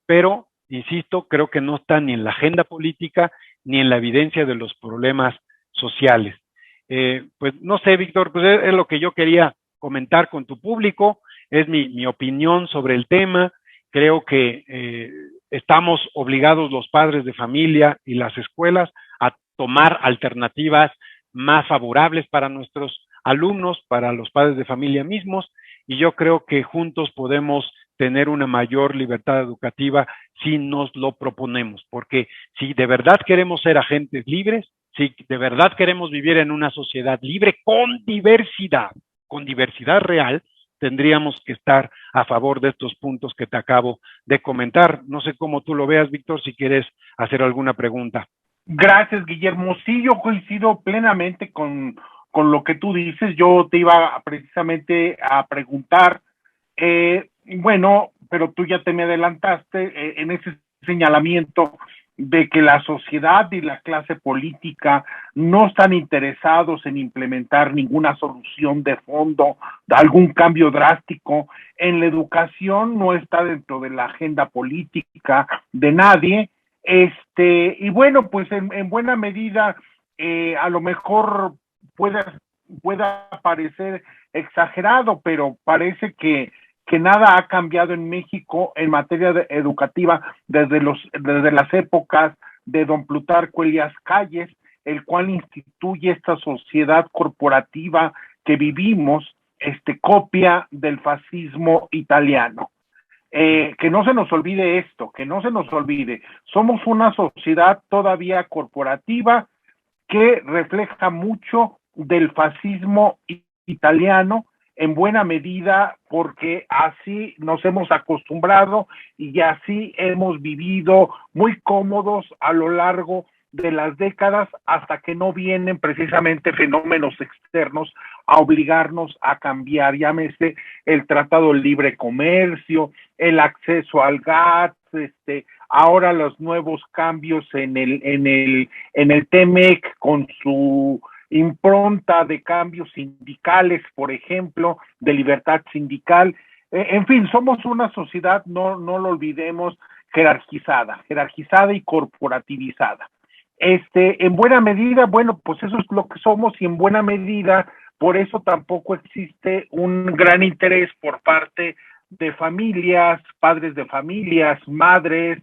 pero, insisto, creo que no está ni en la agenda política ni en la evidencia de los problemas sociales. Pues no sé, Víctor, pues es lo que yo quería comentar con tu público, es mi opinión sobre el tema. Creo que estamos obligados los padres de familia y las escuelas a tomar alternativas más favorables para nuestros alumnos, para los padres de familia mismos, y yo creo que juntos podemos tener una mayor libertad educativa si nos lo proponemos, porque si de verdad queremos ser agentes libres, si de verdad queremos vivir en una sociedad libre con diversidad real, tendríamos que estar a favor de estos puntos que te acabo de comentar. No sé cómo tú lo veas, Víctor, si quieres hacer alguna pregunta. Gracias, Guillermo. Sí, yo coincido plenamente con lo que tú dices. Yo te iba precisamente a preguntar, bueno, pero tú ya te me adelantaste en ese señalamiento de que la sociedad y la clase política no están interesados en implementar ninguna solución de fondo, algún cambio drástico en la educación, no está dentro de la agenda política de nadie. Y bueno, pues en buena medida, a lo mejor pueda parecer exagerado, pero parece que nada ha cambiado en México en materia educativa desde las épocas de don Plutarco Elías Calles, el cual instituye esta sociedad corporativa que vivimos, copia del fascismo italiano. Que no se nos olvide esto, que no se nos olvide, somos una sociedad todavía corporativa que refleja mucho del fascismo italiano, en buena medida porque así nos hemos acostumbrado y así hemos vivido muy cómodos a lo largo de las décadas hasta que no vienen precisamente fenómenos externos a obligarnos a cambiar, llámese el Tratado de Libre Comercio, el acceso al gas, ahora los nuevos cambios en el TEMEC con su impronta de cambios sindicales, por ejemplo, de libertad sindical. En fin, somos una sociedad, no lo olvidemos, jerarquizada y corporativizada. En buena medida, bueno, pues eso es lo que somos, y en buena medida, por eso tampoco existe un gran interés por parte de familias, padres de familias, madres,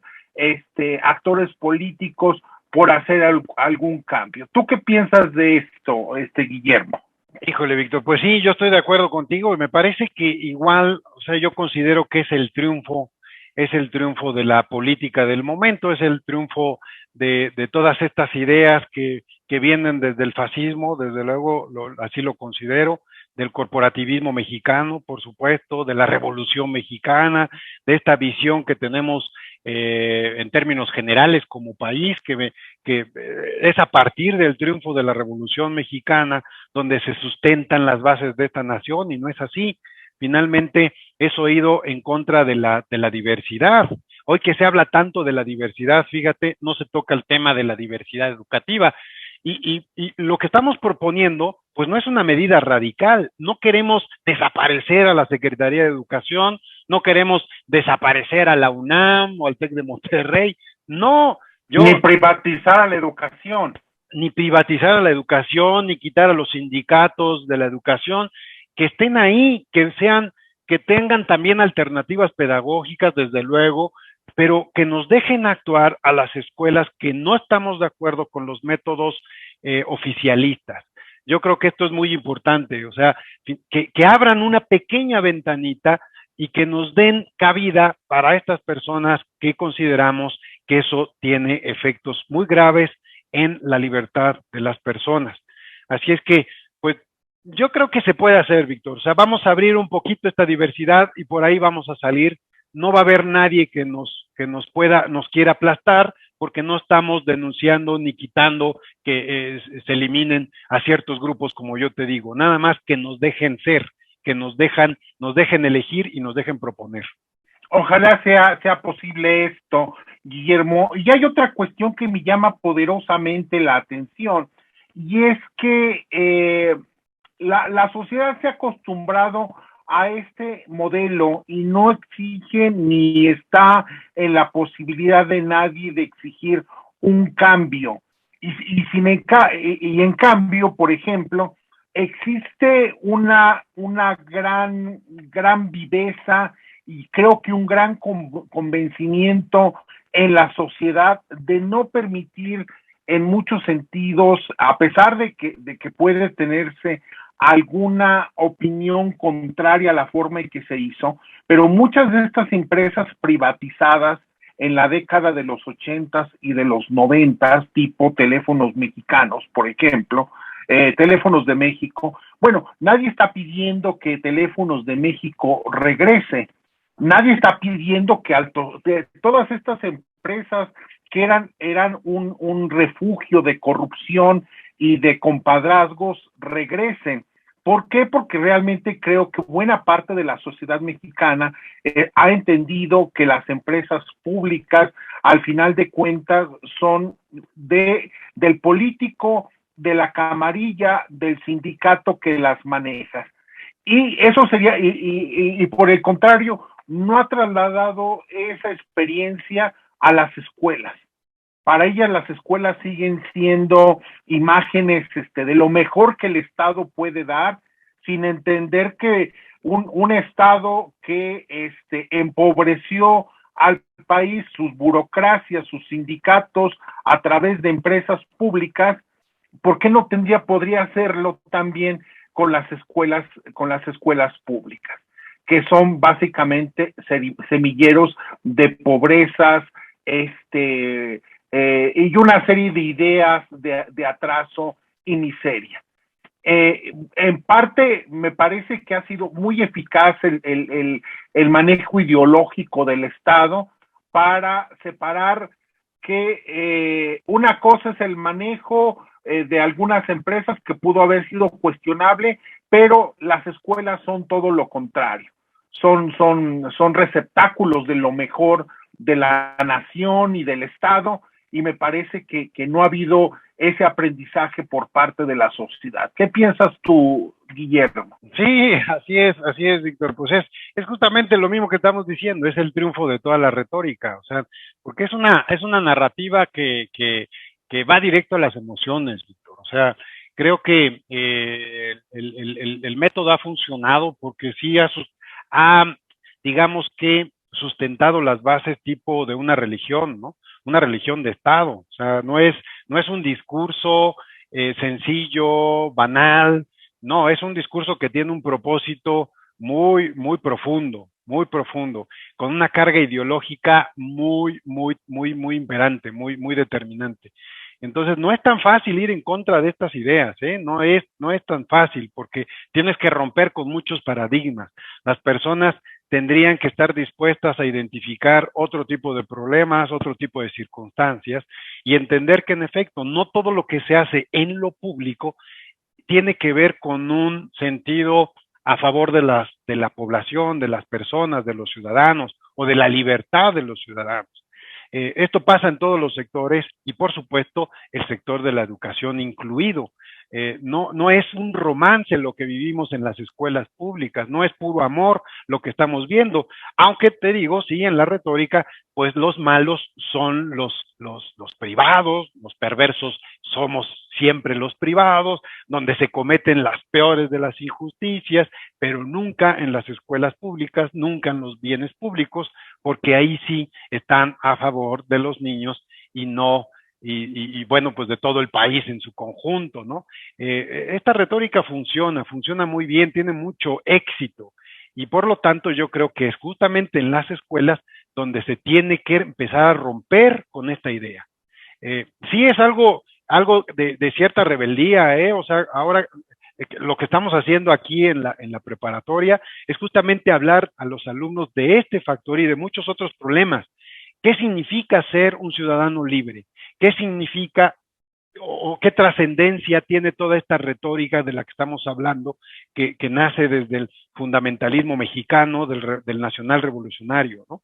actores políticos, por hacer algún cambio. ¿Tú qué piensas de esto, Guillermo? Híjole, Víctor, pues sí, yo estoy de acuerdo contigo y me parece que igual, o sea, yo considero que es el triunfo de la política del momento, es el triunfo de todas estas ideas que vienen desde el fascismo, desde luego, así lo considero, del corporativismo mexicano, por supuesto, de la Revolución Mexicana, de esta visión que tenemos en términos generales como país, que es a partir del triunfo de la Revolución Mexicana donde se sustentan las bases de esta nación, y no es así. Finalmente, eso ha ido en contra de la diversidad. Hoy que se habla tanto de la diversidad, fíjate, no se toca el tema de la diversidad educativa. Y lo que estamos proponiendo, pues no es una medida radical. No queremos desaparecer a la Secretaría de Educación, no queremos desaparecer a la UNAM o al TEC de Monterrey. No, ni privatizar a la educación. Ni privatizar a la educación, ni quitar a los sindicatos de la educación, que estén ahí, que tengan también alternativas pedagógicas, desde luego, pero que nos dejen actuar a las escuelas que no estamos de acuerdo con los métodos oficialistas. Yo creo que esto es muy importante, o sea, que abran una pequeña ventanita y que nos den cabida para estas personas que consideramos que eso tiene efectos muy graves en la libertad de las personas. Así es que, pues, yo creo que se puede hacer, Víctor. O sea, vamos a abrir un poquito esta diversidad y por ahí vamos a salir. No va a haber nadie que nos quiera aplastar, porque no estamos denunciando ni quitando que se eliminen a ciertos grupos, como yo te digo. Nada más que nos dejen ser, que nos dejen elegir y nos dejen proponer. Ojalá sea posible esto, Guillermo. Y hay otra cuestión que me llama poderosamente la atención, y es que la sociedad se ha acostumbrado a este modelo y no exige ni está en la posibilidad de nadie de exigir un cambio. Y en cambio, por ejemplo, existe una gran viveza y creo que un gran convencimiento en la sociedad de no permitir en muchos sentidos, a pesar de que puede tenerse alguna opinión contraria a la forma en que se hizo, pero muchas de estas empresas privatizadas en la década de los 80s y de los 90s, tipo Teléfonos Mexicanos, por ejemplo, Teléfonos de México. Bueno, nadie está pidiendo que Teléfonos de México regrese, nadie está pidiendo que todas estas empresas que eran un refugio de corrupción y de compadrazgos regresen. ¿Por qué? Porque realmente creo que buena parte de la sociedad mexicana ha entendido que las empresas públicas, al final de cuentas, son del político, de la camarilla, del sindicato que las maneja. Y eso sería, y por el contrario, no ha trasladado esa experiencia a las escuelas. Para ellas las escuelas siguen siendo imágenes de lo mejor que el Estado puede dar, sin entender que un Estado que empobreció al país, sus burocracias, sus sindicatos, a través de empresas públicas, ¿por qué no podría hacerlo también con las escuelas públicas, que son básicamente semilleros de pobrezas, y una serie de ideas de atraso y miseria? En parte me parece que ha sido muy eficaz el manejo ideológico del Estado para separar que una cosa es el manejo de algunas empresas que pudo haber sido cuestionable, pero las escuelas son todo lo contrario. Son receptáculos de lo mejor de la nación y del Estado, y me parece que no ha habido ese aprendizaje por parte de la sociedad. ¿Qué piensas tú, Guillermo? Sí, así es, Víctor. Pues es justamente lo mismo que estamos diciendo, es el triunfo de toda la retórica, o sea, porque es una narrativa que va directo a las emociones, Víctor. O sea, creo que el método ha funcionado porque sí ha, digamos que, sustentado las bases tipo de una religión, ¿no? Una religión de Estado. O sea, no es un discurso sencillo, banal, no, es un discurso que tiene un propósito muy profundo, con una carga ideológica muy imperante, muy determinante. Entonces, no es tan fácil ir en contra de estas ideas, ¿eh? No es tan fácil, porque tienes que romper con muchos paradigmas. Las personas tendrían que estar dispuestas a identificar otro tipo de problemas, otro tipo de circunstancias, y entender que en efecto no todo lo que se hace en lo público tiene que ver con un sentido a favor de la población, de las personas, de los ciudadanos o de la libertad de los ciudadanos. Esto pasa en todos los sectores y por supuesto el sector de la educación incluido. No es un romance lo que vivimos en las escuelas públicas, no es puro amor lo que estamos viendo, aunque te digo, sí, en la retórica, pues los malos son los privados, los perversos somos siempre los privados, donde se cometen las peores de las injusticias, pero nunca en las escuelas públicas, nunca en los bienes públicos, porque ahí sí están a favor de los niños y no bueno, pues de todo el país en su conjunto, ¿no? Esta retórica funciona muy bien, tiene mucho éxito y por lo tanto yo creo que es justamente en las escuelas donde se tiene que empezar a romper con esta idea. Sí es algo de cierta rebeldía, o sea, ahora lo que estamos haciendo aquí en la preparatoria es justamente hablar a los alumnos de este factor y de muchos otros problemas. ¿Qué significa ser un ciudadano libre? ¿Qué significa o qué trascendencia tiene toda esta retórica de la que estamos hablando, que nace desde el fundamentalismo mexicano, del nacional revolucionario, ¿no?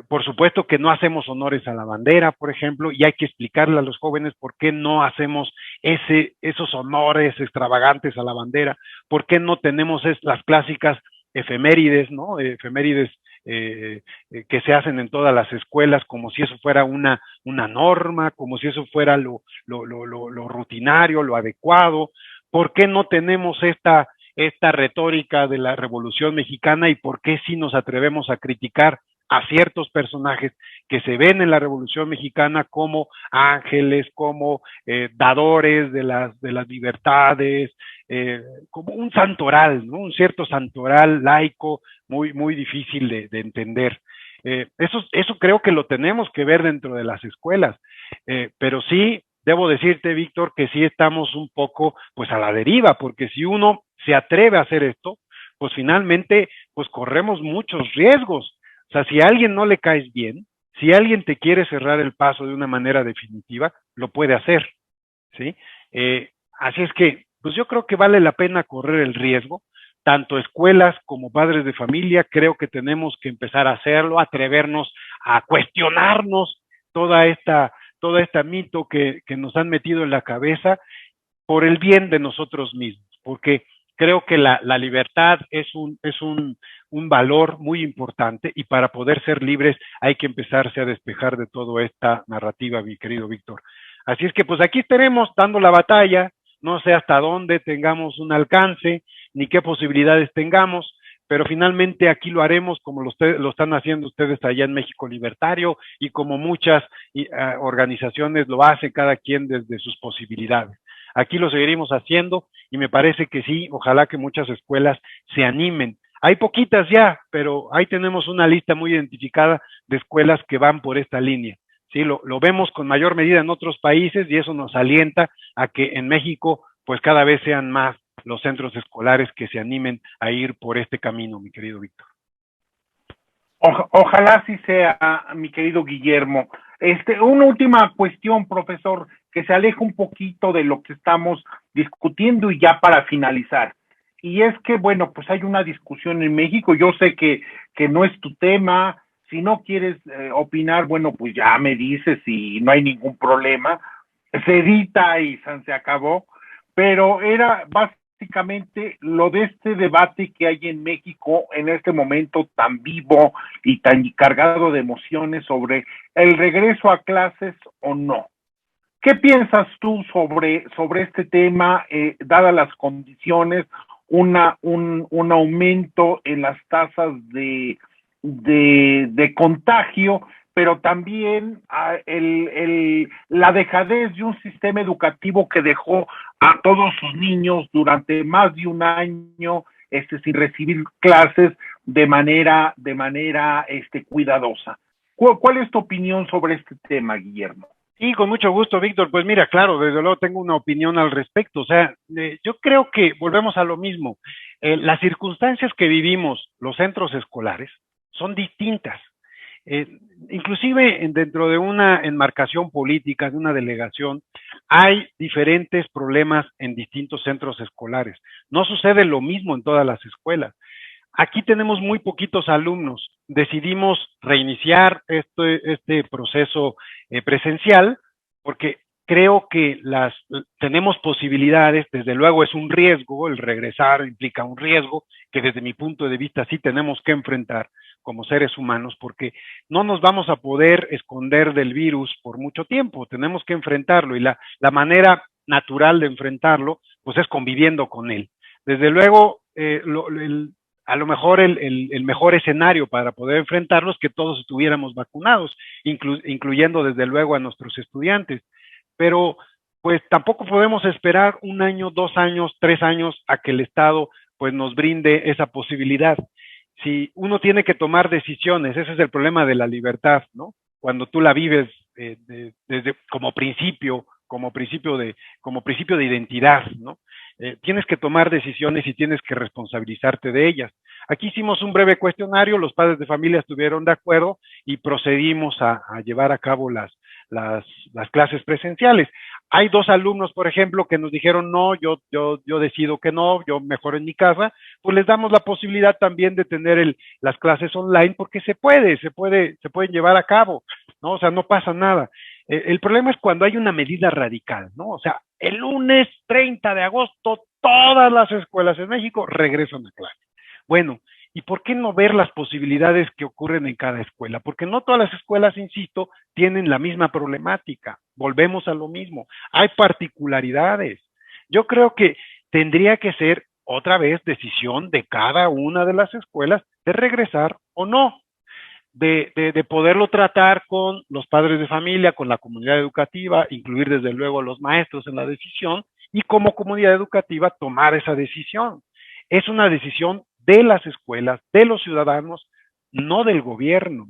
Por supuesto que no hacemos honores a la bandera, por ejemplo, y hay que explicarle a los jóvenes por qué no hacemos esos honores extravagantes a la bandera, por qué no tenemos las clásicas efemérides, ¿no? Efemérides que se hacen en todas las escuelas como si eso fuera una norma, como si eso fuera lo rutinario, lo adecuado. ¿Por qué no tenemos esta retórica de la Revolución Mexicana y por qué sí nos atrevemos a criticar a ciertos personajes que se ven en la Revolución Mexicana como ángeles, como dadores de las libertades, como un santoral, ¿no? Un cierto santoral laico muy difícil de entender. Eso creo que lo tenemos que ver dentro de las escuelas, pero sí debo decirte, Víctor, que sí estamos un poco pues a la deriva, porque si uno se atreve a hacer esto, pues finalmente pues corremos muchos riesgos. O sea, si a alguien no le caes bien, si alguien te quiere cerrar el paso de una manera definitiva, lo puede hacer, ¿sí? Así es que, pues yo creo que vale la pena correr el riesgo, tanto escuelas como padres de familia, creo que tenemos que empezar a hacerlo, atrevernos a cuestionarnos toda esta mito que nos han metido en la cabeza por el bien de nosotros mismos, porque creo que la libertad es un valor muy importante y para poder ser libres hay que empezarse a despejar de toda esta narrativa, mi querido Víctor. Así es que pues aquí estaremos dando la batalla, no sé hasta dónde tengamos un alcance, ni qué posibilidades tengamos, pero finalmente aquí lo haremos como lo están haciendo ustedes allá en México Libertario y como muchas organizaciones lo hace cada quien desde sus posibilidades. Aquí lo seguiremos haciendo y me parece que sí, ojalá que muchas escuelas se animen. Hay poquitas ya, pero ahí tenemos una lista muy identificada de escuelas que van por esta línea. Sí, lo vemos con mayor medida en otros países y eso nos alienta a que en México pues cada vez sean más los centros escolares que se animen a ir por este camino, mi querido Víctor. Ojalá sí sea, mi querido Guillermo. Una última cuestión, profesor, que se aleja un poquito de lo que estamos discutiendo y ya para finalizar. Y es que, bueno, pues hay una discusión en México, yo sé que no es tu tema, si no quieres opinar, bueno, pues ya me dices y no hay ningún problema, se edita y se acabó, pero era básicamente lo de este debate que hay en México en este momento tan vivo y tan cargado de emociones sobre el regreso a clases o no. ¿Qué piensas tú sobre este tema, dadas las condiciones, un aumento en las tasas de contagio, pero también la dejadez de un sistema educativo que dejó a todos sus niños durante más de un año sin recibir clases de manera cuidadosa? ¿Cuál es tu opinión sobre este tema, Guillermo? Sí, con mucho gusto, Víctor. Pues mira, claro, desde luego tengo una opinión al respecto. O sea, yo creo que volvemos a lo mismo. Las circunstancias que vivimos los centros escolares son distintas. Eh, Inclusive dentro de una enmarcación política, de una delegación, hay diferentes problemas en distintos centros escolares. No sucede lo mismo en todas las escuelas. Aquí tenemos muy poquitos alumnos. Decidimos reiniciar este proceso presencial porque creo que tenemos posibilidades. Desde luego es un riesgo, el regresar implica un riesgo que desde mi punto de vista sí tenemos que enfrentar como seres humanos, porque no nos vamos a poder esconder del virus por mucho tiempo, tenemos que enfrentarlo, y la manera natural de enfrentarlo pues es conviviendo con él. Desde luego, a lo mejor el mejor escenario para poder enfrentarlos es que todos estuviéramos vacunados, incluyendo desde luego a nuestros estudiantes, pero pues tampoco podemos esperar un año, 2 años, 3 años a que el Estado pues nos brinde esa posibilidad. Si uno tiene que tomar decisiones, ese es el problema de la libertad, ¿no? Cuando tú la vives desde como principio, como principio de identidad, ¿no? Tienes que tomar decisiones y tienes que responsabilizarte de ellas. Aquí hicimos un breve cuestionario, los padres de familia estuvieron de acuerdo y procedimos a llevar a cabo las clases presenciales. Hay 2 alumnos, por ejemplo, que nos dijeron no, yo decido que no, yo mejor en mi casa. Pues les damos la posibilidad también de tener las clases online, porque se pueden llevar a cabo, ¿no? O sea, no pasa nada. El problema es cuando hay una medida radical, ¿no? O sea, el lunes 30 de agosto todas las escuelas en México regresan a clase. Bueno, ¿y por qué no ver las posibilidades que ocurren en cada escuela? Porque no todas las escuelas, insisto, tienen la misma problemática. Volvemos a lo mismo. Hay particularidades. Yo creo que tendría que ser otra vez decisión de cada una de las escuelas de regresar o no, de poderlo tratar con los padres de familia, con la comunidad educativa, incluir desde luego a los maestros en la decisión, y como comunidad educativa tomar esa decisión. Es una decisión de las escuelas, de los ciudadanos, no del gobierno.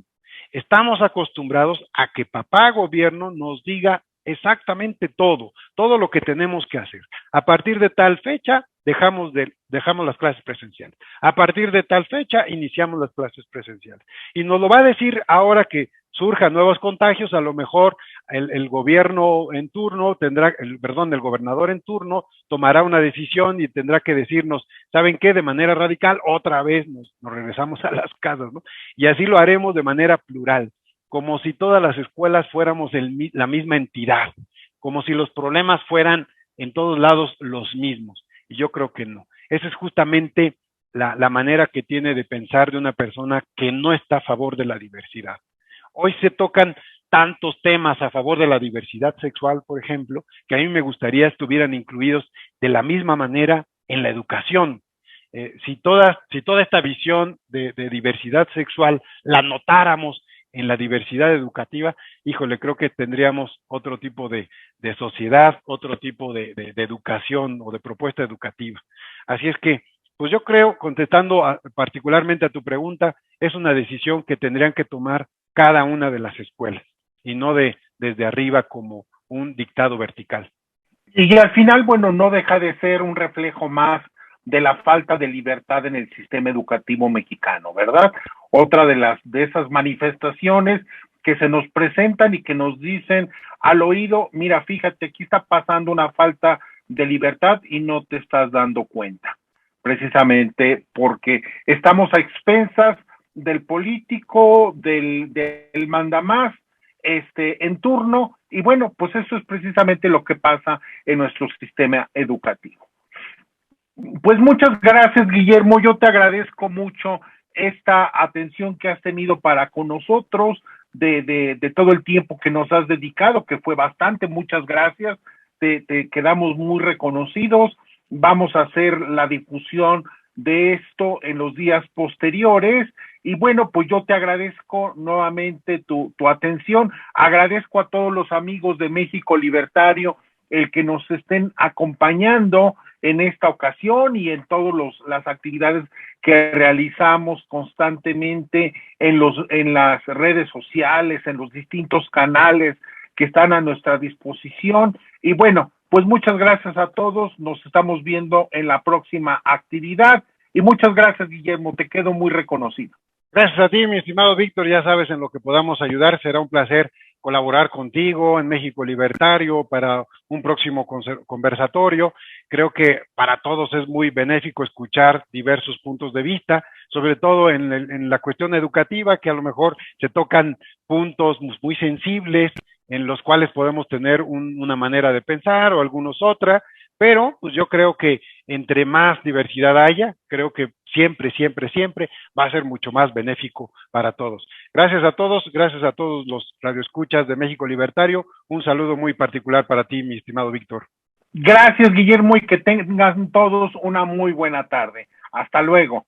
Estamos acostumbrados a que papá gobierno nos diga exactamente todo lo que tenemos que hacer. A partir de tal fecha dejamos las clases presenciales. A partir de tal fecha iniciamos las clases presenciales. Y nos lo va a decir ahora que surjan nuevos contagios. A lo mejor el gobierno en turno el gobernador en turno tomará una decisión y tendrá que decirnos, ¿saben qué? De manera radical, otra vez nos regresamos a las casas, ¿no? Y así lo haremos de manera plural, como si todas las escuelas fuéramos la misma entidad, como si los problemas fueran en todos lados los mismos. Y yo creo que no. Esa es justamente la manera que tiene de pensar de una persona que no está a favor de la diversidad. Hoy se tocan tantos temas a favor de la diversidad sexual, por ejemplo, que a mí me gustaría estuvieran incluidos de la misma manera en la educación. Si toda esta visión de diversidad sexual la notáramos en la diversidad educativa, híjole, creo que tendríamos otro tipo de sociedad, otro tipo de educación o de propuesta educativa. Así es que, pues yo creo, contestando particularmente a tu pregunta, es una decisión que tendrían que tomar cada una de las escuelas y no desde arriba como un dictado vertical. Y al final, bueno, no deja de ser un reflejo más de la falta de libertad en el sistema educativo mexicano, ¿verdad? Otra de esas manifestaciones que se nos presentan y que nos dicen al oído, mira, fíjate, aquí está pasando una falta de libertad y no te estás dando cuenta, precisamente porque estamos a expensas del político, del mandamás, en turno, y bueno, pues eso es precisamente lo que pasa en nuestro sistema educativo. Pues muchas gracias, Guillermo, yo te agradezco mucho esta atención que has tenido para con nosotros, de todo el tiempo que nos has dedicado, que fue bastante, muchas gracias, te quedamos muy reconocidos, vamos a hacer la difusión de esto en los días posteriores, y bueno, pues yo te agradezco nuevamente tu atención, agradezco a todos los amigos de México Libertario el que nos estén acompañando en esta ocasión y en todas las actividades que realizamos constantemente en las redes sociales, en los distintos canales que están a nuestra disposición. Y bueno, pues muchas gracias a todos, nos estamos viendo en la próxima actividad y muchas gracias, Guillermo, te quedo muy reconocido. Gracias a ti, mi estimado Víctor, ya sabes en lo que podamos ayudar, será un placer colaborar contigo en México Libertario para un próximo conversatorio. Creo que para todos es muy benéfico escuchar diversos puntos de vista, sobre todo en la cuestión educativa, que a lo mejor se tocan puntos muy sensibles en los cuales podemos tener una manera de pensar o algunos otra, pero pues yo creo que entre más diversidad haya, creo que siempre va a ser mucho más benéfico para todos. Gracias a todos los radioescuchas de México Libertario. Un saludo muy particular para ti, mi estimado Víctor. Gracias, Guillermo, y que tengan todos una muy buena tarde. Hasta luego.